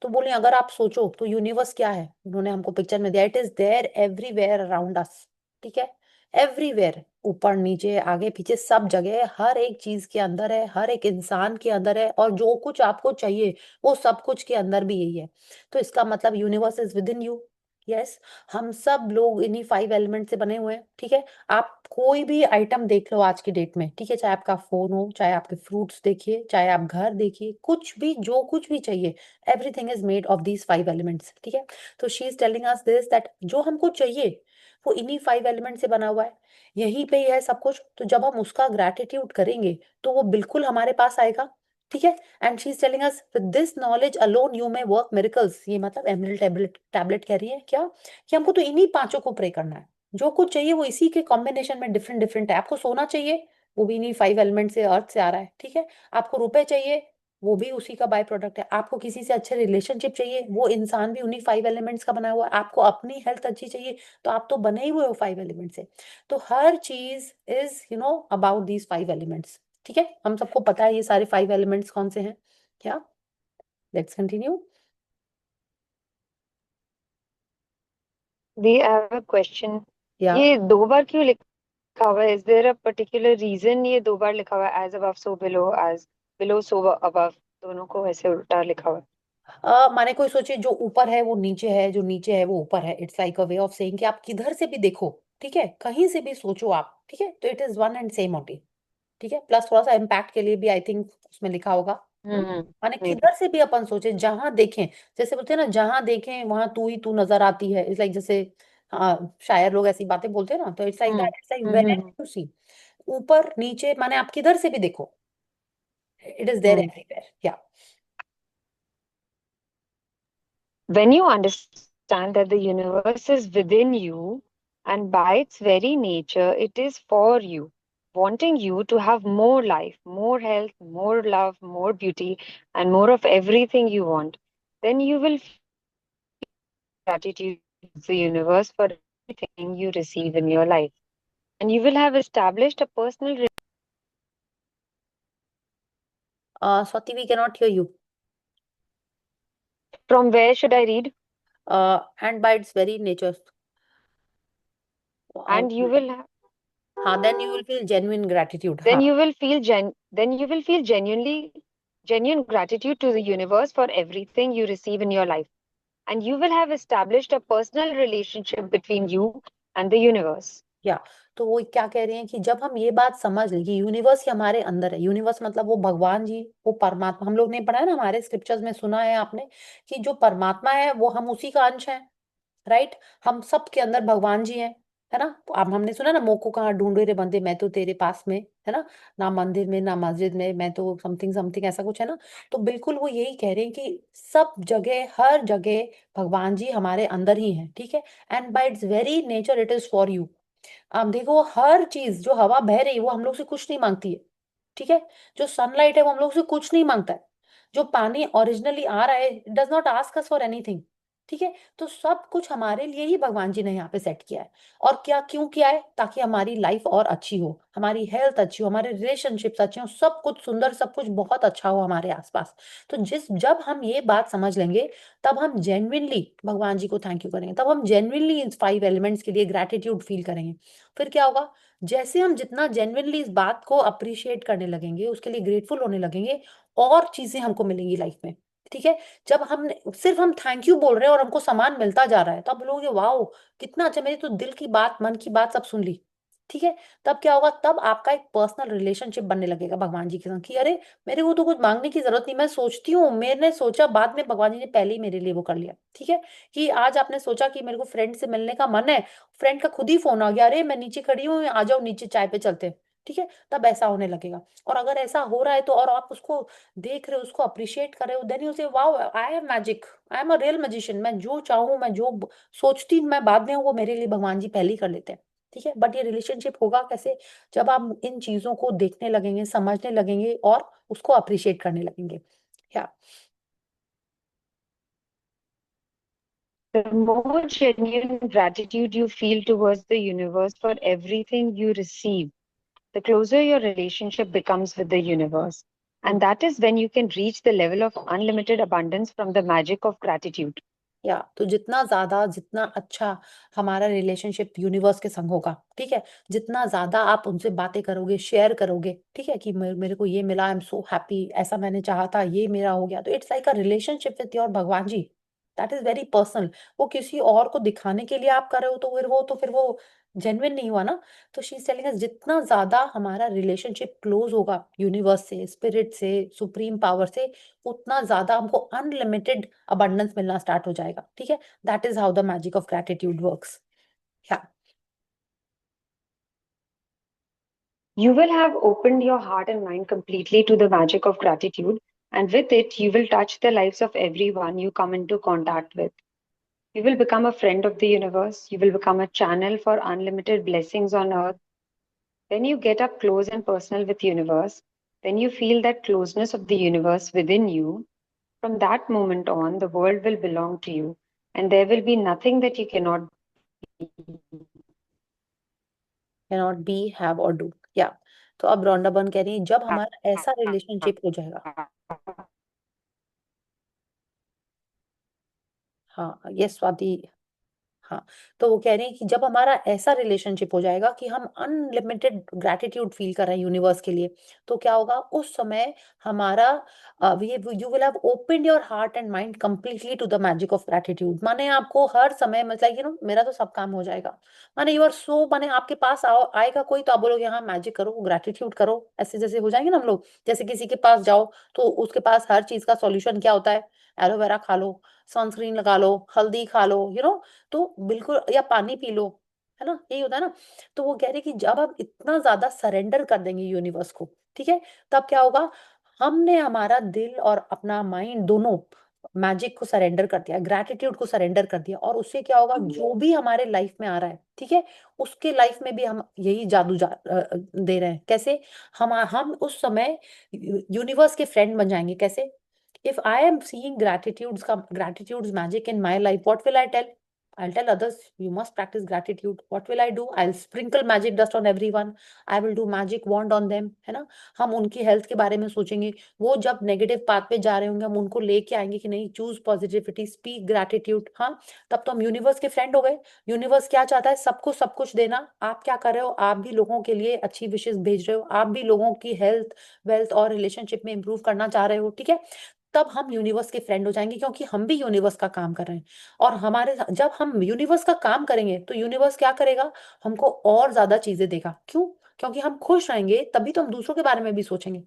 तो बोले अगर आप सोचो तो यूनिवर्स क्या है, उन्होंने हमको पिक्चर में दिया, it is there everywhere around us. ठीक है, एवरीवेयर, ऊपर नीचे आगे पीछे सब जगह, हर एक चीज के अंदर है, हर एक इंसान के अंदर है, और जो कुछ आपको चाहिए वो सब कुछ के अंदर भी यही है। तो इसका मतलब universe is with in you. Yes, हम सब लोग इन्हीं 5 एलिमेंट से बने हुए हैं। ठीक है, आप कोई भी आइटम देख लो आज की डेट में, ठीक है, चाहे आपका फोन हो, चाहे आपके फ्रूट्स देखिए, चाहे आप घर देखिए, कुछ भी जो कुछ भी चाहिए, everything is made of these 5 elements. ठीक है, तो she is telling us this that जो हमको चाहिए वो इन्हीं 5 एलिमेंट से बना हुआ है, यहीं पे ही है सब कुछ। तो जब हम उसका ग्रैटिट्यूड करेंगे तो वो बिल्कुल हमारे पास आएगा। ठीक है, and she is telling us with this knowledge alone you may work miracles. ये मतलब एमरल्ड टैबलेट टैबलेट कह रही है क्या, कि हमको तो इन्हीं पांचों को प्रे करना है, जो कुछ चाहिए वो इसी के कॉम्बिनेशन में डिफरेंट डिफरेंट है। आपको सोना चाहिए, वो भी इन्हीं 5 एलिमेंट से, अर्थ से आ रहा है। ठीक है, आपको रुपए चाहिए, वो भी उसी का बाय प्रोडक्ट है। आपको किसी से अच्छे रिलेशनशिप चाहिए, वो इंसान भी उन्हीं 5 एलिमेंट्स का बना हुआ है। आपको अपनी हेल्थ अच्छी चाहिए, तो आप तो बने ही हुए हो 5 एलिमेंट से। तो हर चीज इज अबाउट दीज 5 एलिमेंट्स। ठीक है, हम सबको पता है ये सारे 5 एलिमेंट्स कौन से हैं क्या। Let's continue. We have a question. या ये दो बार क्यों लिखा हुआ है? Is there a particular reason ये दो बार लिखा हुआ है? As above, so below, as below, so above. दोनों को ऐसे उल्टा लिखा हुआ है। माने कोई सोचे जो ऊपर है वो नीचे है, जो नीचे है वो ऊपर है। It's like a way of saying कि आप किधर से भी देखो, ठीक है, कहीं से भी सोचो आप, ठीक है, तो it is one and same only. ठीक है, प्लस थोड़ा सा इम्पैक्ट के लिए भी आई थिंक उसमें लिखा होगा। माने मे बी। किधर से भी अपन सोचे, जहां देखें, जैसे बोलते हैं ना, जहां देखें वहां तू ही तू नजर आती है। इट्स लाइक जैसे हाँ शायर लोग ऐसी बातें बोलते हैं ना, तो it's like hmm that, it's like hmm where hmm you see, ऊपर नीचे, माने आप किधर से भी देखो, It is there everywhere. Yeah. When you understand that the universe is within you, and by its very nature, it is for you, wanting you to have more life, more health, more love, more beauty, and more of everything you want, then you will feel gratitude to the universe for everything you receive in your life. And you will have established a personal. Swati, we cannot hear you. From where should I read? And by its very nature. Uh, And you will have. then you will feel genuine gratitude. Then you will feel genuine gratitude to the universe for everything you receive in your life, and you will have established a personal relationship between you and the universe. या तो वो क्या कह रहे हैं कि जब हम ये बात समझ लें कि यूनिवर्स ही हमारे अंदर है, यूनिवर्स मतलब वो भगवान जी, वो परमात्मा, हम लोग ने पढ़ा है ना, हमारे स्क्रिप्चर्स में सुना है आपने कि जो परमात्मा है वो हम उसी का अंश है, राइट। हम सब के अंदर भगवान जी हैं, है ना। तो अब हमने सुना ना, मोको कहाँ ढूंढे रे बंदे, मैं तो तेरे पास में, है ना। ना मंदिर में ना मस्जिद में, मैं तो समथिंग समथिंग ऐसा कुछ है ना। तो बिल्कुल वो यही कह रहे हैं कि सब जगह हर जगह भगवान जी हमारे अंदर ही हैं, ठीक है। And bye it's very nature it is for you. आप देखो हर चीज, जो हवा बह रही है वो हम लोग से कुछ नहीं मांगती है, ठीक है। जो सनलाइट है वो हम लोग से कुछ नहीं मांगता है। जो पानी ओरिजिनली आ रहा है, does not ask us for anything, ठीक है। तो सब कुछ हमारे लिए ही भगवान जी ने यहाँ पे सेट किया है। और क्या क्यों किया है? ताकि हमारी लाइफ और अच्छी हो, हमारी हेल्थ अच्छी हो, हमारे रिलेशनशिप्स अच्छे हो, सब कुछ सुंदर, सब कुछ बहुत अच्छा हो हमारे आसपास। तो जब हम ये बात समझ लेंगे, तब हम जेन्युइनली भगवान जी को थैंक यू करेंगे, तब हम जेन्युइनली इन 5 एलिमेंट्स के लिए ग्रेटिट्यूड फील करेंगे। फिर क्या होगा? जैसे हम जितना जेन्युइनली इस बात को अप्रिशिएट करने लगेंगे, उसके लिए ग्रेटफुल होने लगेंगे, और चीजें हमको मिलेंगी लाइफ में, ठीक है। जब हम सिर्फ हम थैंक यू बोल रहे हैं और हमको सामान मिलता जा रहा है, तब बोलोगे वाओ कितना अच्छा, मेरी तो दिल की बात, मन की बात सब सुन ली, ठीक है। तब क्या होगा? तब आपका एक पर्सनल रिलेशनशिप बनने लगेगा भगवान जी के साथ कि अरे मेरे को तो कुछ मांगने की जरूरत नहीं, मैं सोचती हूँ, मैंने सोचा, बाद में भगवान जी ने पहले ही मेरे लिए वो कर लिया, ठीक है। कि आज आपने सोचा कि मेरे को फ्रेंड से मिलने का मन है, फ्रेंड का खुद ही फोन आ गया, अरे मैं नीचे खड़ी हूँ, आ जाओ नीचे चाय पे चलते हैं, ठीक है। तब ऐसा होने लगेगा। और अगर ऐसा हो रहा है तो, और आप उसको देख रहे हो, उसको अप्रिशिएट कर रहे हो, देन यू से wow I M magic, I am a real magician, मैं जो चाहूँ, मैं जो सोचती मैं बाद में हूँ, वो मेरे लिए भगवान जी पहले ही कर लेते हैं, ठीक है। बट ये रिलेशनशिप होगा कैसे? जब आप इन चीजों को देखने लगेंगे, समझने लगेंगे, और उसको अप्रिशिएट करने लगेंगे। या The more genuine gratitude you feel towards the universe for everything you receive, the closer your relationship becomes with the universe. And that is when you can reach the level of unlimited abundance from the magic of gratitude. या तो जितना ज्यादा, जितना अच्छा हमारा relationship universe के संग होगा, ठीक है, जितना ज्यादा आप उनसे बातें करोगे, शेयर करोगे, ठीक है, कि मेरे को ये मिला, आई एम सो हैप्पी, ऐसा मैंने चाहा था, ये मेरा हो गया, तो it's like a relationship with your Bhagwan ji. That is very personal. वो किसी और को दिखाने के लिए आप कर रहे हो, तो फिर वो जेन्युइन नहीं हुआ ना। तो शी इज टेलिंग अस, जितना ज्यादा हमारा रिलेशनशिप क्लोज होगा यूनिवर्स से, स्पिरिट से, सुप्रीम पावर से, उतना ज्यादा हमको अनलिमिटेड अबंडेंस मिलना स्टार्ट हो जाएगा, ठीक है। That is how the magic of gratitude works. या You will have opened your heart and mind completely to the magic of gratitude, and with it, you will touch the lives of everyone you come into contact with. You will become a friend of the universe. You will become a channel for unlimited blessings on earth. When you get up close and personal with universe, when you feel that closeness of the universe within you, from that moment on, the world will belong to you, and there will be nothing that you cannot cannot be, have और do. या तो अब Rhonda Byrne कह रही है, जब हमारा ऐसा रिलेशनशिप हो जाएगा। हाँ, यस स्वाति। हाँ, तो वो कह रहे हैं कि जब हमारा ऐसा रिलेशनशिप हो जाएगा कि हम अनलिमिटेड ग्रैटिट्यूड फील कर रहे हैं यूनिवर्स के लिए, तो क्या होगा उस समय? हमारा you will have open your heart and mind completely to the magic of gratitude. माने आपको हर समय मतलब मेरा तो सब काम हो जाएगा। माने यू आर सो, माने आपके पास आएगा कोई, तो आप बोलोगे हाँ मैजिक करो, ग्रैटिट्यूड करो, ऐसे जैसे हो जाएंगे ना हम लोग। जैसे किसी के पास जाओ, तो उसके पास हर चीज का सॉल्यूशन क्या होता है? एलोवेरा खा लो, सनस्क्रीन लगा लो, हल्दी खा लो, तो बिल्कुल, या पानी पी लो, है ना, यही होता है ना। तो वो कह रहे कि जब हम इतना ज्यादा सरेंडर कर देंगे यूनिवर्स को, ठीक है, तब क्या होगा? हमने हमारा दिल और अपना माइंड दोनों मैजिक को सरेंडर कर दिया, ग्रैटिट्यूड को सरेंडर कर दिया, और उससे क्या होगा, जो भी हमारे लाइफ में आ रहा है, ठीक है, उसके लाइफ में भी हम यही जादू दे रहे हैं। कैसे? हम उस समय यूनिवर्स के फ्रेंड बन जाएंगे। कैसे? If I am seeing gratitude's magic in my life, what will I tell? I'll tell others, you must practice gratitude. What will I do? I'll sprinkle magic dust on everyone. I will do magic wand on them, है ना? हम उनकी health के बारे में सोचेंगे। वो जब नेगेटिव पाथ पे जा रहे होंगे, हम उनको लेके आएंगे कि नहीं, चूज पॉजिटिविटी, स्पीक ग्रैटिट्यूड। हाँ, तब तो हम यूनिवर्स के फ्रेंड हो गए। यूनिवर्स क्या चाहता है? सबको सब कुछ देना। आप क्या कर रहे हो? आप भी लोगों के लिए अच्छी विशेष भेज रहे हो, आप भी लोगों की हेल्थ, वेल्थ और रिलेशनशिप में इंप्रूव करना चाह रहे हो, ठीक है? तब हम यूनिवर्स के फ्रेंड हो जाएंगे, क्योंकि हम भी यूनिवर्स का काम कर रहे हैं। और जब हम यूनिवर्स का काम करेंगे तो यूनिवर्स क्या करेगा? हमको और ज्यादा चीजें देगा। क्यों? क्योंकि हम खुश रहेंगे, तभी तो हम दूसरों के बारे में भी सोचेंगे।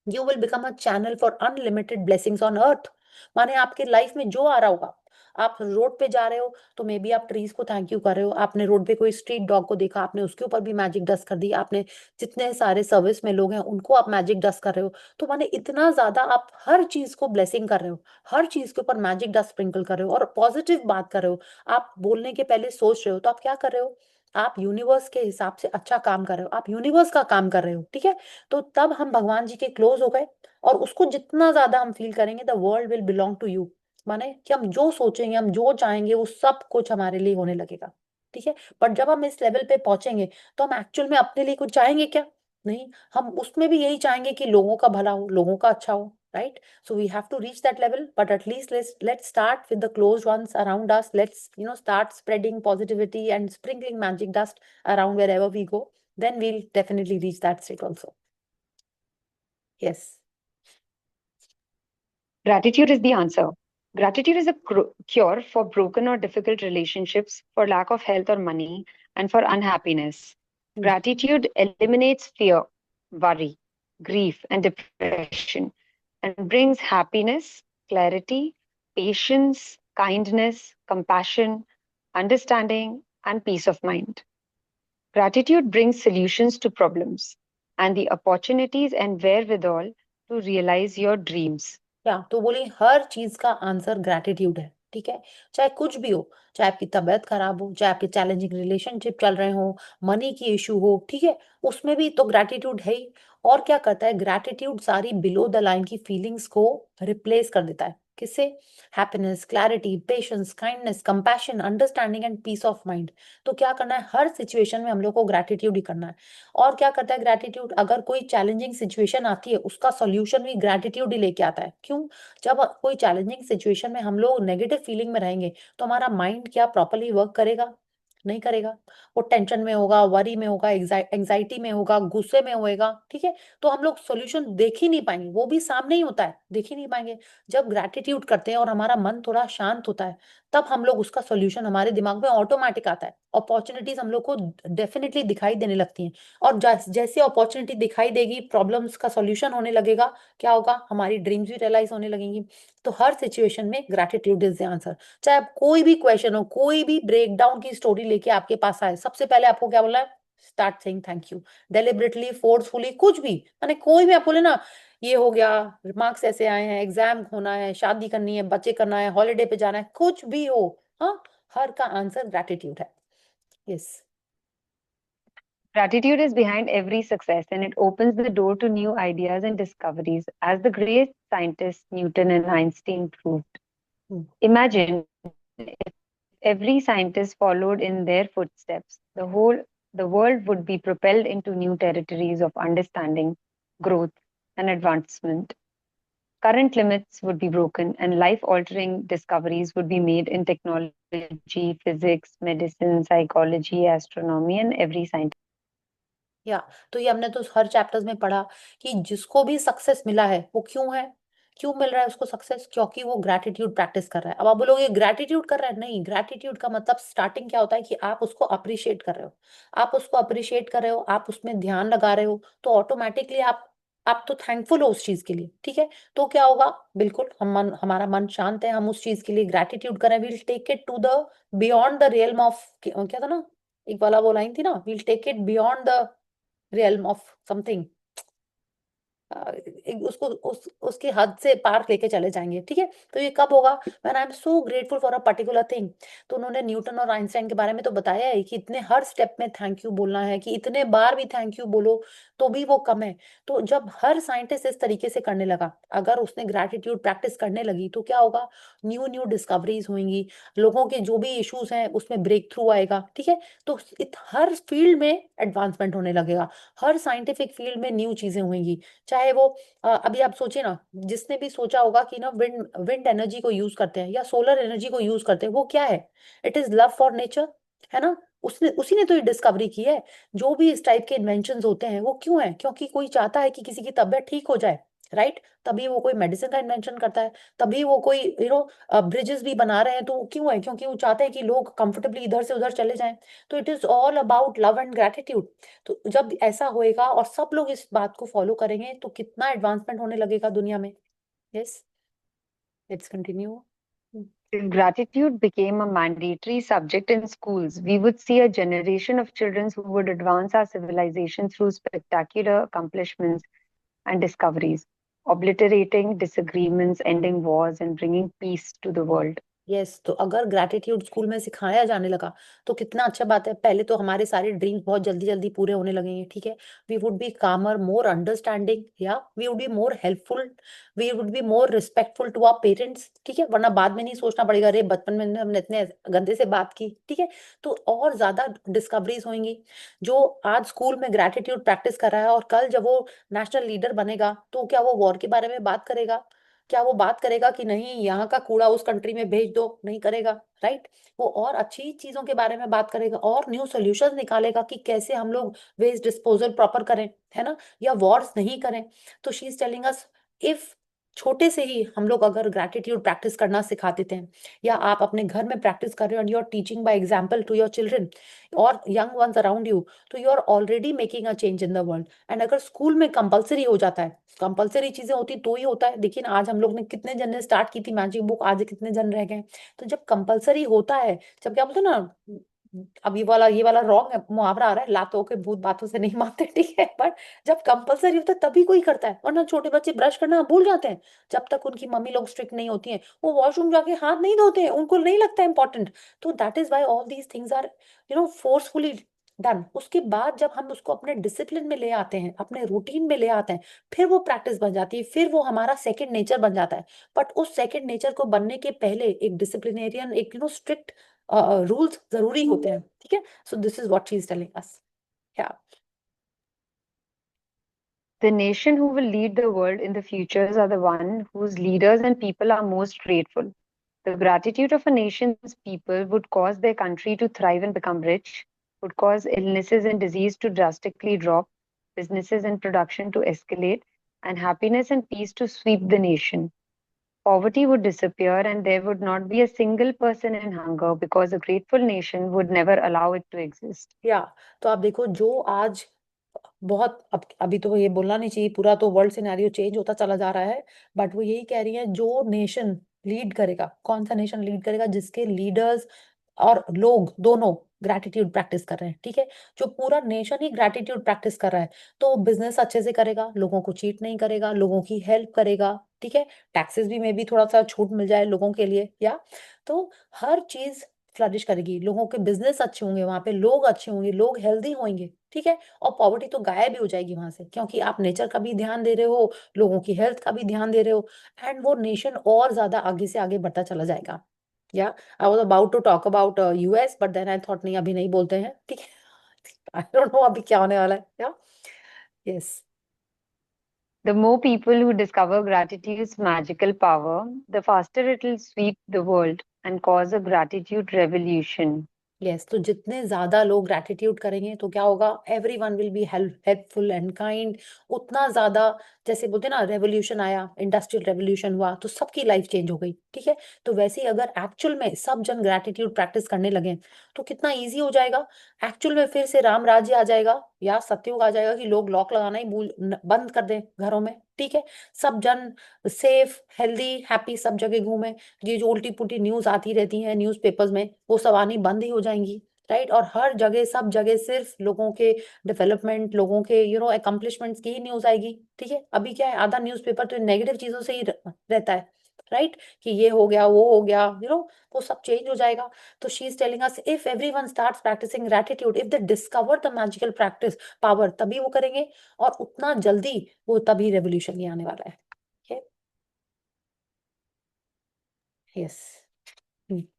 You will become a channel for unlimited blessings on earth. माने आपके लाइफ में जो आ रहा होगा, आप रोड पे जा रहे हो तो मे बी आप ट्रीज को थैंक यू कर रहे हो, आपने रोड पे कोई स्ट्रीट डॉग को देखा, आपने उसके ऊपर भी मैजिक डस्ट कर दी, आपने जितने सारे सर्विस में लोग हैं उनको आप मैजिक डस्ट कर रहे हो। तो माने इतना ज्यादा आप हर चीज को ब्लेसिंग कर रहे हो, हर चीज के ऊपर मैजिक डस्ट स्प्रिंकल कर रहे हो और पॉजिटिव बात कर रहे हो। आप बोलने के पहले सोच रहे हो, तो आप क्या कर रहे हो? आप यूनिवर्स के हिसाब से अच्छा काम कर रहे हो, आप यूनिवर्स का काम कर रहे हो, ठीक है? तो तब हम भगवान जी के क्लोज हो गए। और उसको जितना ज्यादा हम फील करेंगे, the world will belong to you. माने कि हम जो सोचेंगे, हम जो चाहेंगे, वो सब कुछ हमारे लिए होने लगेगा, ठीक है? बट जब हम इस लेवल पे पहुंचेंगे, तो हम एक्चुअल में अपने लिए कुछ चाहेंगे क्या? नहीं, हम उसमें भी यही चाहेंगे कि लोगों का भला हो, लोगों का अच्छा हो, right? So we have to reach that level, but at least let's start with the close ones around us. Let's start spreading positivity and sprinkling magic dust around wherever we go. Then we'll definitely reach that state also. Yes. Gratitude is the answer. Gratitude is a cure for broken or difficult relationships, for lack of health or money, and for unhappiness. Hmm. Gratitude eliminates fear, worry, grief, and depression, and brings happiness, clarity, patience, kindness, compassion, understanding, and peace of mind. Gratitude brings solutions to problems and the opportunities and wherewithal to realize your dreams. क्या तो बोली, हर चीज का answer gratitude है, ठीक है? चाहे कुछ भी हो, चाहे आपकी तबीयत खराब हो, चाहे आपके चैलेंजिंग रिलेशनशिप चल रहे हो, मनी की इशू हो, ठीक है, उसमें भी तो ग्रैटिट्यूड है ही। और क्या करता है ग्रैटिट्यूड? सारी बिलो द लाइन की फीलिंग्स को रिप्लेस कर देता है। किससे? Happiness, clarity, patience, kindness, compassion, understanding and peace of mind. तो क्या करना है? हर सिचुएशन में हम लोग को ग्रैटिट्यूड ही करना है। और क्या करता है ग्रैटिट्यूड? अगर कोई चैलेंजिंग सिचुएशन आती है, उसका सॉल्यूशन भी ग्रैटिट्यूड ही लेके आता है। क्यों? जब कोई चैलेंजिंग सिचुएशन में हम लोग नेगेटिव फीलिंग में रहेंगे, तो हमारा माइंड क्या प्रॉपरली वर्क करेगा? नहीं करेगा। वो टेंशन में होगा, वरी में होगा, एंजाइटी में होगा, गुस्से में होएगा, ठीक है? तो हम लोग सॉल्यूशन देख ही नहीं पाएंगे, वो भी सामने ही होता है, देख ही नहीं पाएंगे। जब ग्रैटिट्यूड करते हैं और हमारा मन थोड़ा शांत होता है, तब हम लोग उसका सॉल्यूशन हमारे दिमाग में ऑटोमेटिक आता है, अपॉर्चुनिटीज हम लोग को डेफिनेटली दिखाई देने लगती हैं। और जैसे अपॉर्चुनिटी दिखाई देगी, प्रॉब्लम्स का सॉल्यूशन होने लगेगा, क्या होगा? हमारी ड्रीम्स भी रियलाइज होने लगेंगी। तो हर सिचुएशन में ग्रैटिट्यूड इज द आंसर। चाहे आप कोई भी क्वेश्चन हो, कोई भी ब्रेक डाउन की स्टोरी लेके आपके पास आए, सबसे पहले आपको क्या बोलना है? Start saying thank you. Deliberately, forcefully, कुछ भी, माने कोई भी आप बोले ना, ये हो गया, मार्क्स ऐसे आए हैं, एग्जाम होना है, शादी करनी है, बच्चे करना है, हॉलीडे पे जाना है, कुछ भी हो, हाँ, हर का आंसर ग्रैटिट्यूड है। Yes. Gratitude is behind every success and it opens the door to new ideas and discoveries, as the great scientists Newton and Einstein proved. Imagine if every scientist followed in their footsteps, the world would be propelled into new territories of understanding, growth, and advancement. Current limits would be broken and life-altering discoveries would be made in technology, physics, medicine, psychology, astronomy, and every science. या तो ये हमने तो हर chapters में पढ़ा कि जिसको भी सक्सेस मिला है, वो क्यों है? क्यों मिल रहा है उसको सक्सेस? क्योंकि वो ग्रैटिट्यूड प्रैक्टिस कर रहा है। अब आप बोलोगे ग्रैटिट्यूड कर रहा है, नहीं, ग्रैटिट्यूड का मतलब स्टार्टिंग क्या होता है कि आप उसको अप्रिशिएट कर रहे हो। आप उसको अप्रिशिएट कर रहे हो, आप उसमें ध्यान लगा रहे हो, तो ऑटोमेटिकली आप तो थैंकफुल हो उस चीज के लिए, ठीक है? तो क्या होगा? बिल्कुल, हमारा मन शांत है, हम उस चीज के लिए ग्रैटिट्यूड करें, will take it to the beyond the realm of, क्या था ना, एक वाला वो लाइन थी ना, will take it beyond the realm of something. उसको उसके हद से पार लेके चले जाएंगे, ठीक है। तो ये कब होगा? When I am so grateful for a particular thing. तो उन्होंने न्यूटन और आइंस्टाइन के बारे में तो बताया है कि इतने हर स्टेप में थैंक यू बोलना है, कि इतने बार भी थैंक यू बोलो तो भी वो कम है। तो जब हर साइंटिस्ट इस तरीके से करने लगा, अगर उसने ग्रैटिट्यूड प्रैक्टिस करने लगी, तो क्या होगा? न्यू न्यू डिस्कवरीज होंगी, लोगों के जो भी इश्यूज हैं उसमें ब्रेक थ्रू आएगा, ठीक है। तो हर फील्ड में एडवांसमेंट होने लगेगा, हर साइंटिफिक फील्ड में न्यू चीजें होंगी। चाहे वो अभी आप सोचिए ना, जिसने भी सोचा होगा कि ना विंड विंड एनर्जी को यूज करते हैं या सोलर एनर्जी को यूज करते हैं, वो क्या है? It is love for nature, है ना। उसने उसी ने तो ये डिस्कवरी की है। जो भी इस टाइप के इन्वेंशंस होते हैं वो क्यों है? क्योंकि कोई चाहता है कि किसी की तबीयत ठीक हो जाए, राइट। तभी वो कोई मेडिसिन का इन्वेंशन करता है, तभी वो कोई ब्रिजेस भी बना रहे हैं, तो वो क्यों है? क्योंकि वो चाहते हैं कि लोग कंफर्टेबली इधर से उधर चले जाएं। तो it is all about love and gratitude. तो जब ऐसा होएगा और सब लोग इस बात को फॉलो करेंगे, तो कितना एडवांसमेंट होने लगेगा दुनिया में। Yes, let's continue. If gratitude became a mandatory subject in schools, we would see a generation of children who would advance our civilization through spectacular accomplishments and discoveries, obliterating disagreements, ending wars, and bringing peace to the world. Yes, तो अगर gratitude school में सिखाया जाने लगा तो कितना अच्छा बात है। पहले तो हमारे सारे ड्रीम्स बहुत जल्दी जल्दी पूरे होने लगेंगे, ठीक है। We would be calmer, more understanding, या we would be more helpful, we would be more respectful to our parents, ठीक है। वरना बाद में नहीं सोचना पड़ेगा, अरे बचपन में हमने इतने गंदे से बात की, ठीक है। तो और ज्यादा डिस्कवरीज होंगी। जो आज स्कूल में ग्रैटिट्यूड प्रैक्टिस कर रहा है, और कल जब वो नेशनल लीडर बनेगा, तो क्या वो वॉर के बारे में बात करेगा? क्या वो बात करेगा कि नहीं, यहाँ का कूड़ा उस कंट्री में भेज दो? नहीं करेगा, राइट। वो और अच्छी चीजों के बारे में बात करेगा, और न्यू सॉल्यूशंस निकालेगा कि कैसे हम लोग वेस्ट डिस्पोजल प्रॉपर करें, है ना, या वॉर्स नहीं करें। तो she is telling us, if छोटे से ही हम लोग अगर ग्रैटिट्यूड प्रैक्टिस करना सिखा देते हैं, या आप अपने घर में प्रैक्टिस कर रहे हो, and you are teaching by example to your children और यंग वंस अराउंड यू, तो you are already making a change in the world. And अगर स्कूल में कंपलसरी हो जाता है, कंपलसरी चीजें होती तो ही होता है। देखिए ना, आज हम लोग ने कितने जन ने स्टार्ट की थी मैजिक बुक, आज कितने जन रह गए। तो जब कंपलसरी होता है, जब क्या बोलते हैं ना, अब ये वाला रॉन्ग है, मुहावरा आ रहा है, लातों के भूत बातों से नहीं मानते, ठीक है। पर जब कंपलसरी होता है तभी कोई करता है, वरना छोटे बच्चे ब्रश करना भूल जाते हैं। जब तक उनकी मम्मी लोग स्ट्रिक्ट नहीं होती हैं, वो वॉशरूम जाके हाथ नहीं धोते हैं, उनको नहीं लगता इंपॉर्टेंट। तो that is why all these things are forcefully done. उसके बाद जब हम उसको अपने डिसिप्लिन में ले आते हैं, अपने रूटीन में ले आते हैं, फिर वो प्रैक्टिस बन जाती है, फिर वो हमारा सेकंड नेचर बन जाता है। बट उस सेकंड नेचर को बनने के पहले एक डिसिप्लिनेरियन, एक स्ट्रिक्ट रूल्स जरूरी होते हैं, ठीक है। So this is what she is telling us. या The nation who will lead the world in the futures are the one whose leaders and people are most grateful. The gratitude of a nation's people would cause their country to thrive and become rich, would cause illnesses and disease to drastically drop, businesses and production to escalate, and happiness and peace to sweep the nation. Poverty would disappear, and there would not be a single person in hunger because a grateful nation would never allow it to exist. या तो आप देखो, जो आज बहुत अभी तो ये बोलना नहीं चाहिए, पूरा तो वर्ल्ड सिनेरियो चेंज होता चला जा रहा है। बट वो यही कह रही है, जो नेशन लीड करेगा, कौन सा नेशन लीड करेगा? जिसके लीडर्स और लोग दोनों ग्रैटिट्यूड प्रैक्टिस कर रहे हैं, ठीक है। जो पूरा नेशन ही ग्रैटिट्यूड प्रैक्टिस कर रहा है, तो बिजनेस अच्छे से करेगा, लोगों को चीट नहीं करेगा, लोगों की हेल्प करेगा, ठीक है। टैक्सेस भी में भी थोड़ा सा छूट मिल जाए लोगों के लिए, या तो हर चीज फ्लरिश करेगी, लोगों के बिजनेस अच्छे होंगे, वहां पे लोग अच्छे होंगे, लोग हेल्दी होंगे, ठीक है। और पॉवर्टी तो गायब ही हो जाएगी वहां से, क्योंकि आप नेचर का भी ध्यान दे रहे हो, लोगों की हेल्थ का भी ध्यान दे रहे हो, एंड वो नेशन और ज्यादा आगे से आगे बढ़ता चला जाएगा। या I was about to talk about US, but then I thought नहीं, अभी नहीं बोलते हैं, ठीक है। आई डोंट नो अभी क्या होने वाला है। या yes. The more people who discover gratitude's magical power, the faster it will sweep the world and cause a gratitude revolution. Yes, तो जितने ज्यादा लोग ग्रैटिट्यूड करेंगे, तो क्या होगा? Every one will be helpful and kind. उतना ज्यादा, जैसे बोलते हैं ना, रेवोल्यूशन आया, इंडस्ट्रियल रेवोल्यूशन हुआ, तो सबकी लाइफ चेंज हो गई, ठीक है। तो वैसे ही अगर एक्चुअल में सब जन ग्रैटिट्यूड प्रैक्टिस करने लगे, तो कितना इजी हो जाएगा। एक्चुअल में फिर से राम राज्य आ जाएगा, या सत्युग आ जाएगा, कि लोग लॉक लगाना ही बंद कर दें घरों में, ठीक है। सब जन सेफ, हेल्दी, हैप्पी, सब जगह घूमे। ये जो उल्टी पुल्टी न्यूज आती रहती है न्यूज़पेपर्स में, वो सब आनी बंद ही हो जाएंगी। राइट। और हर जगह सब जगह सिर्फ लोगों के डेवलपमेंट, लोगों के अकम्पलिशमेंट्स की ही न्यूज आएगी। ठीक है, अभी क्या है, आधा न्यूज़पेपर तो नेगेटिव चीजों से ही रहता है, राइट, कि ये हो गया, वो हो गया, वो सब चेंज हो जाएगा। तो she is telling us, if everyone starts practising gratitude, if they discover the magical practice power, तभी वो करेंगे, और उतना जल्दी वो तभी रेवोल्यूशन आने वाला है। Yes.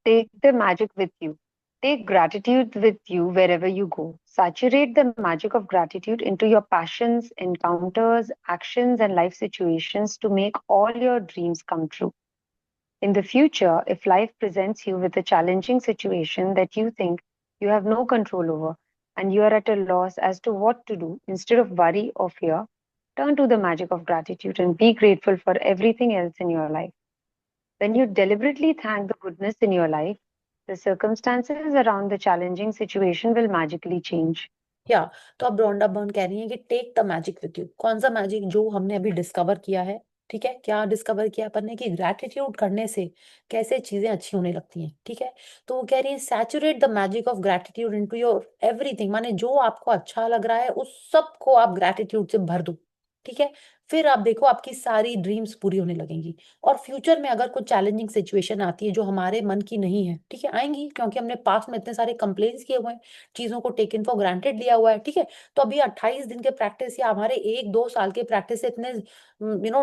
Take the magic with you. Take gratitude with you wherever you go. Saturate the magic of gratitude into your passions, encounters, actions, and life situations to make all your dreams come true. In the future, if life presents you with a challenging situation that you think you have no control over and you are at a loss as to what to do, instead of worry or fear, turn to the magic of gratitude and be grateful for everything else in your life. When you deliberately thank the goodness in your life, the circumstances around the challenging situation will magically change. या तो अब Rhonda Byrne कह रही है कि take the magic with you. कौन सा magic? जो हमने अभी डिस्कवर किया है। ठीक है, क्या डिस्कवर किया अपन ने? कि ग्रैटिट्यूड करने से कैसे चीजें अच्छी होने लगती हैं। ठीक है, तो वो कह रही है saturate the magic of gratitude into your everything, माने जो आपको अच्छा लग रहा है उस सब को आप ग्रैटिट्यूड से भर दो। ठीक है, फिर आप देखो आपकी सारी ड्रीम्स पूरी होने लगेंगी। और फ्यूचर में अगर कुछ चैलेंजिंग सिचुएशन आती है जो हमारे मन की नहीं है, ठीक है, आएंगी, क्योंकि हमने पास्ट में इतने सारे कंप्लेंट्स किए हुए हैं, चीजों को टेकन फॉर ग्रांटेड लिया हुआ है। ठीक है, तो अभी 28 दिन के प्रैक्टिस या हमारे 1-2 साल के प्रैक्टिस से इतने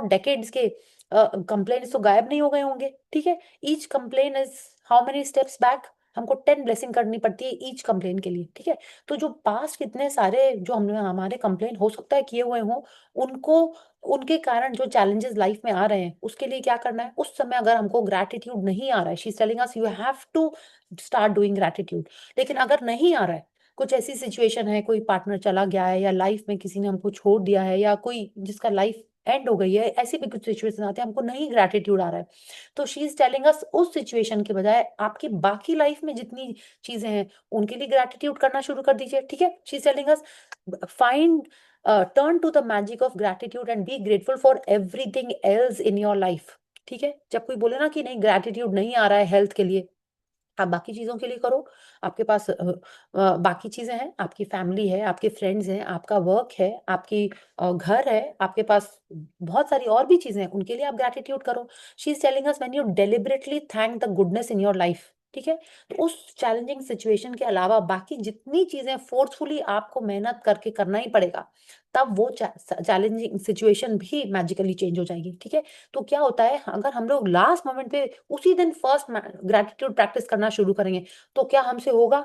डेकेड्स के कंप्लेंट्स तो गायब नहीं हो गए होंगे। ठीक है, each complain is how many steps back, हमको 10 ब्लेसिंग करनी पड़ती है ईच कंप्लेन के लिए। ठीक है, तो जो पास्ट कितने सारे जो हमने हमारे कंप्लेन हो सकता है किए हुए हों, उनको, उनके कारण जो चैलेंजेस लाइफ में आ रहे हैं उसके लिए क्या करना है, उस समय अगर हमको ग्रैटिट्यूड नहीं आ रहा है, she is telling us you have to start doing gratitude. लेकिन अगर नहीं आ रहा है, कुछ ऐसी सिचुएशन है, कोई पार्टनर चला गया है, या लाइफ में किसी ने हमको छोड़ दिया है, या कोई जिसका लाइफ एंड हो गई है, ऐसी भी कुछ सिचुएशन आते हैं, हमको नहीं ग्रैटिट्यूड आ रहा है, तो शी इज टेलिंग अस उस सिचुएशन के बजाय आपकी बाकी लाइफ में जितनी चीजें हैं उनके लिए ग्रैटिट्यूड करना शुरू कर दीजिए। ठीक है, she is telling us find turn to the magic of gratitude and be grateful for everything else in your life. ठीक है, जब कोई बोले ना कि नहीं ग्रैटिट्यूड नहीं आ रहा है हेल्थ के लिए, आप बाकी चीजों के लिए करो। आपके पास बाकी चीजें हैं, आपकी फैमिली है, आपके फ्रेंड्स हैं, आपका वर्क है, आपकी घर है, आपके पास बहुत सारी और भी चीजें हैं, उनके लिए आप ग्रैटिट्यूड करो। She is telling us when you deliberately thank the goodness in your life. ठीक है, तो उस चैलेंजिंग सिचुएशन के अलावा बाकी जितनी चीजें फोर्सफुली आपको मेहनत करके करना ही पड़ेगा, तब वो चैलेंजिंग सिचुएशन भी मैजिकली चेंज हो जाएगी। ठीक है, तो क्या होता है, अगर हम लोग लास्ट मोमेंट पे उसी दिन फर्स्ट ग्रेटिट्यूड प्रैक्टिस करना शुरू करेंगे, तो क्या हमसे होगा?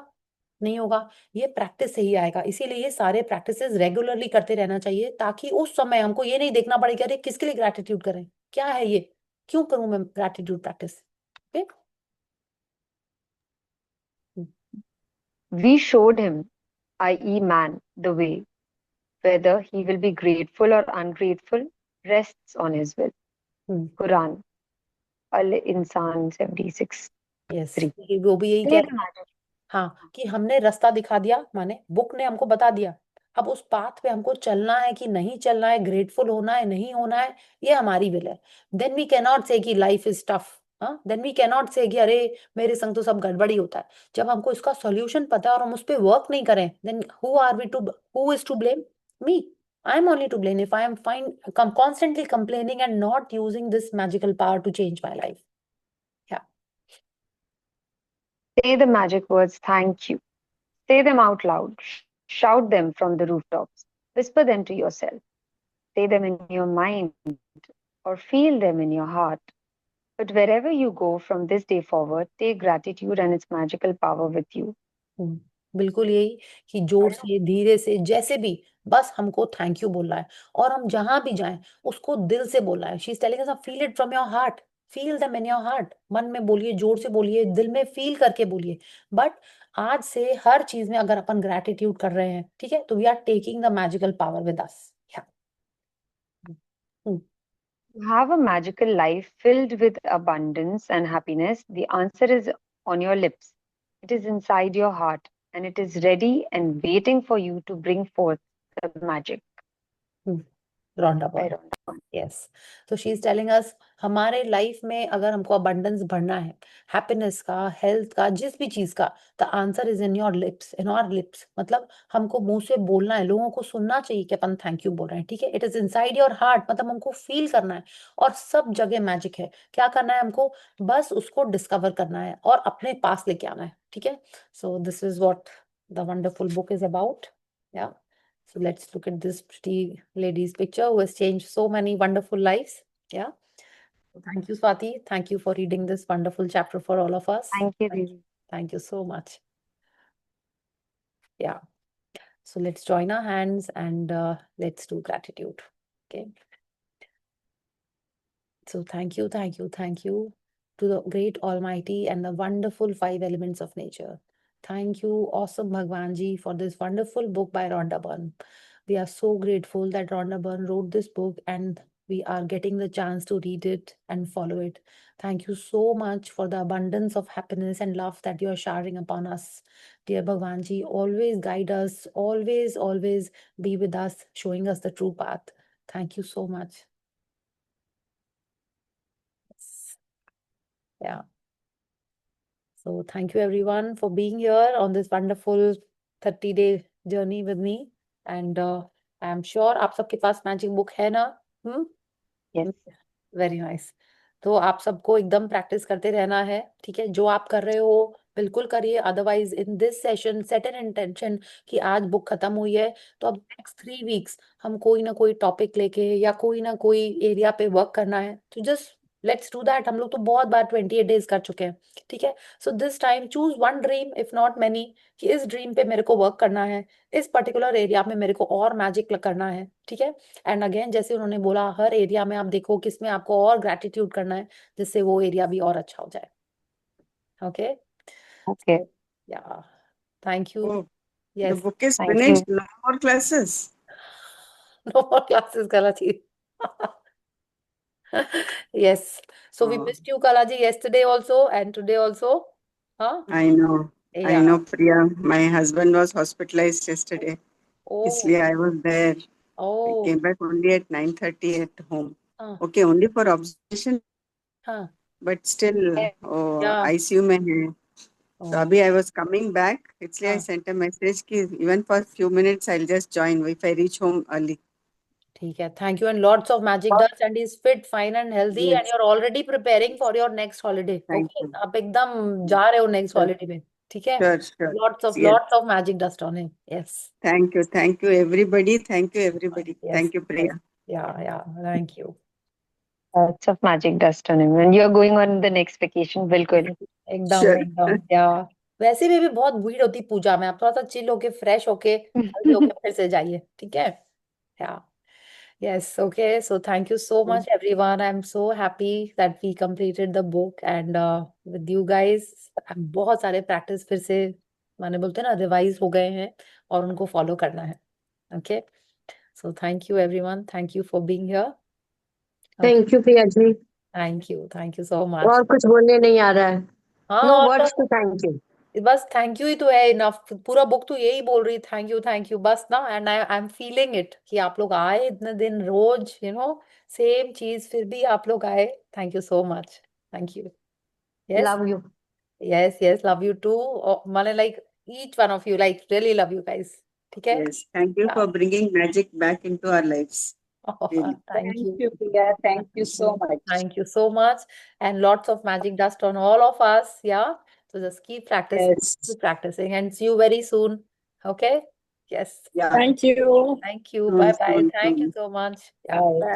नहीं होगा, ये प्रैक्टिस से ही आएगा। इसीलिए ये सारे प्रैक्टिसेस रेगुलरली करते रहना चाहिए, ताकि उस समय हमको ये नहीं देखना पड़े कि अरे किसके लिए ग्रेटिट्यूड करें, क्या है ये, क्यों करूं मैं gratitude practice. Okay. We showed him, i.e., man, the way. Whether he will be grateful or ungrateful rests on his will. Quran, Al Insan 76 yes, 3. वो भी यही कह Say रहे the हैं। magic. हाँ, कि हमने रास्ता दिखा दिया, माने बुक ने हमको बता दिया, अब उस पाथ पे हमको चलना है कि नहीं चलना है, ग्रेटफुल होना है नहीं होना है, ये हमारी विल है। देन वी कैन नॉट से कि लाइफ इज टफ। हाँ, देन वी कैन नॉट से कि अरे मेरे संग तो सब गड़बड़ी होता है। जब हमको इसका सॉल्यूशन पता है और हम उस पे वर्क नहीं करें, then who is to blame? Me. I am only to blame if I am fine constantly complaining and not using this magical power to change my life. Yeah. Say the magic words thank you. Say them out loud. Shout them from the rooftops. Whisper them to yourself. Say them in your mind or feel them in your heart. But wherever you go from this day forward, take gratitude and its magical power with you. हम्म, बिल्कुल यही, कि जोर से धीरे से जैसे भी, बस हमको थैंक यू बोलना है, और हम जहां भी जाएं उसको दिल से बोलना है। She is telling us feel it from your heart, feel them in your heart, मन में बोलिए, जोर से बोलिए, दिल में फील करके बोलिए। बट आज से हर चीज में अगर अपन ग्रैटिट्यूड कर रहे हैं, ठीक है, तो we are taking the magical power with us. To have a magical life filled with abundance and happiness, the answer is on your lips. It is inside your heart and it is ready and waiting for you to bring forth the magic. Rhonda by Byrne. Rhonda. Yes. So she is telling us हमारे life में अगर हमको abundance भरना है, happiness का, health का, जिस भी चीज का, the answer is in your lips, in our lips. मतलब हमको मुंह से बोलना है, लोगों को सुनना चाहिए कि अपन थैंक यू बोल रहे हैं, ठीक है। It is inside your heart, मतलब हमको फील करना है। और सब जगह मैजिक है। क्या करना है हमको? बस उसको डिस्कवर करना है और अपने पास लेके आना है, ठीक है। So this is what the wonderful book is about. या So let's look at this pretty lady's picture who has changed so many wonderful lives. Yeah. So thank you, Swati. Thank you for reading this wonderful chapter for all of us. Thank you, Thank you. Didi. Thank you so much. Yeah. So let's join our hands and let's do gratitude. Okay. So thank you, thank you, thank you to the great Almighty and the wonderful five elements of nature. Thank you, awesome Bhagwan Ji, for this wonderful book by Rhonda Byrne. We are so grateful that Rhonda Byrne wrote this book and we are getting the chance to read it and follow it. Thank you so much for the abundance of happiness and love that you are showering upon us. Dear Bhagwan Ji, always guide us, always, always be with us, showing us the true path. Thank you so much. Yes. Yeah. So thank you everyone for being here on this wonderful 30-day journey with me. And I'm sure आप सबके पास magic book है ना? Yes. Very nice. तो आप सबको एकदम practice करते रहना है, ठीक है। जो आप कर रहे हो बिल्कुल करिए। Otherwise in this session set an intention कि आज बुक खत्म हुई है तो अब नेक्स्ट 3 वीक्स हम कोई ना कोई टॉपिक लेके या कोई ना कोई एरिया पे वर्क करना है। तो जस्ट लेट्स डू दैट। हम लोग तो बहुत बार 28 डेज कर चुके हैं, ठीक है। So this time choose one dream if not many, कि इस ड्रीम पे मेरे को वर्क करना है, इस पर्टिकुलर एरिया में मेरे को और मैजिक करना है, ठीक है। एंड अगेन जैसे उन्होंने बोला, हर एरिया में आप देखो किसमें आपको और ग्रेटिट्यूड करना है जिससे वो एरिया भी और अच्छा हो जाए। ओके। Okay. या thank you. Oh, the yes. book is Thank finished. you. No more classes. No more classes Kalaji. Yes. So we Oh, missed you, Kalaji, yesterday also and today also. Huh? I know. I Yeah. know, Priya. My husband was hospitalized yesterday. Oh. Isliye I was there. I Oh. came back only at 9:30 at home. हाँ Okay, only for observation, हाँ but still, oh, yeah. ICU में है. So Oh. abhi I was coming back. Isliye I हाँ sent a message कि even for few minutes I'll just join if I reach home early. ठीक है। Thank you and lots of magic dust and is fit fine and healthy and Yes, you are already preparing for your next holiday. thank okay, you. आप एकदम जा रहे हो next Sure, holiday में, ठीक है। sure. Yes. Lots of magic dust on him. Yes Thank you, everybody. Thank you, everybody. Yes Thank you, Priya. या thank you. Lots of magic dust on him. And you're going on the next vacation, बिल्कुल. एकदम Sure. एकदम या वैसे में भी बहुत भीड़ होती पूजा में, आप थोड़ा सा चिल होके फ्रेश होके हेल्दी होके फिर से जाइए, ठीक है। या Yes, okay. So thank you so much, everyone. I'm so happy that we completed the book and with you guys. बहुत सारे प्रैक्टिस फिर से माने बोलते हैं ना रिवाइज हो गए हैं और उनको फॉलो करना है। Okay. So thank you, everyone. Thank you for being here. Okay. Thank you Priya ji. Thank you so much. और कुछ बोलने नहीं आ रहा है। हाँ नो और वर्ड्स टू तो थैंक यू। बस थैंक यू ही तो है इनफ। पूरा बुक तो यही बोल रही थैंक यू बस ना। And I am feeling it कि आप लोग आए इतने दिन रोज सेम चीज फिर भी आप लोग आए। Thank you so much. Thank you. Yes love you. Yes love you too. माने like each one of you, like really love you guys, ठीक है। Yes, thank you for bringing magic back into our lives. Really. Thank Thank you. you, Priya. Thank you so much. Thank you so much. And lots of magic dust on all of us. Yeah. So just Yes. keep practicing and see you very soon. Okay. Yes. Yeah. Thank you. Thank you. Soon, Bye bye. soon, Thank you soon. so much. Yeah. Bye.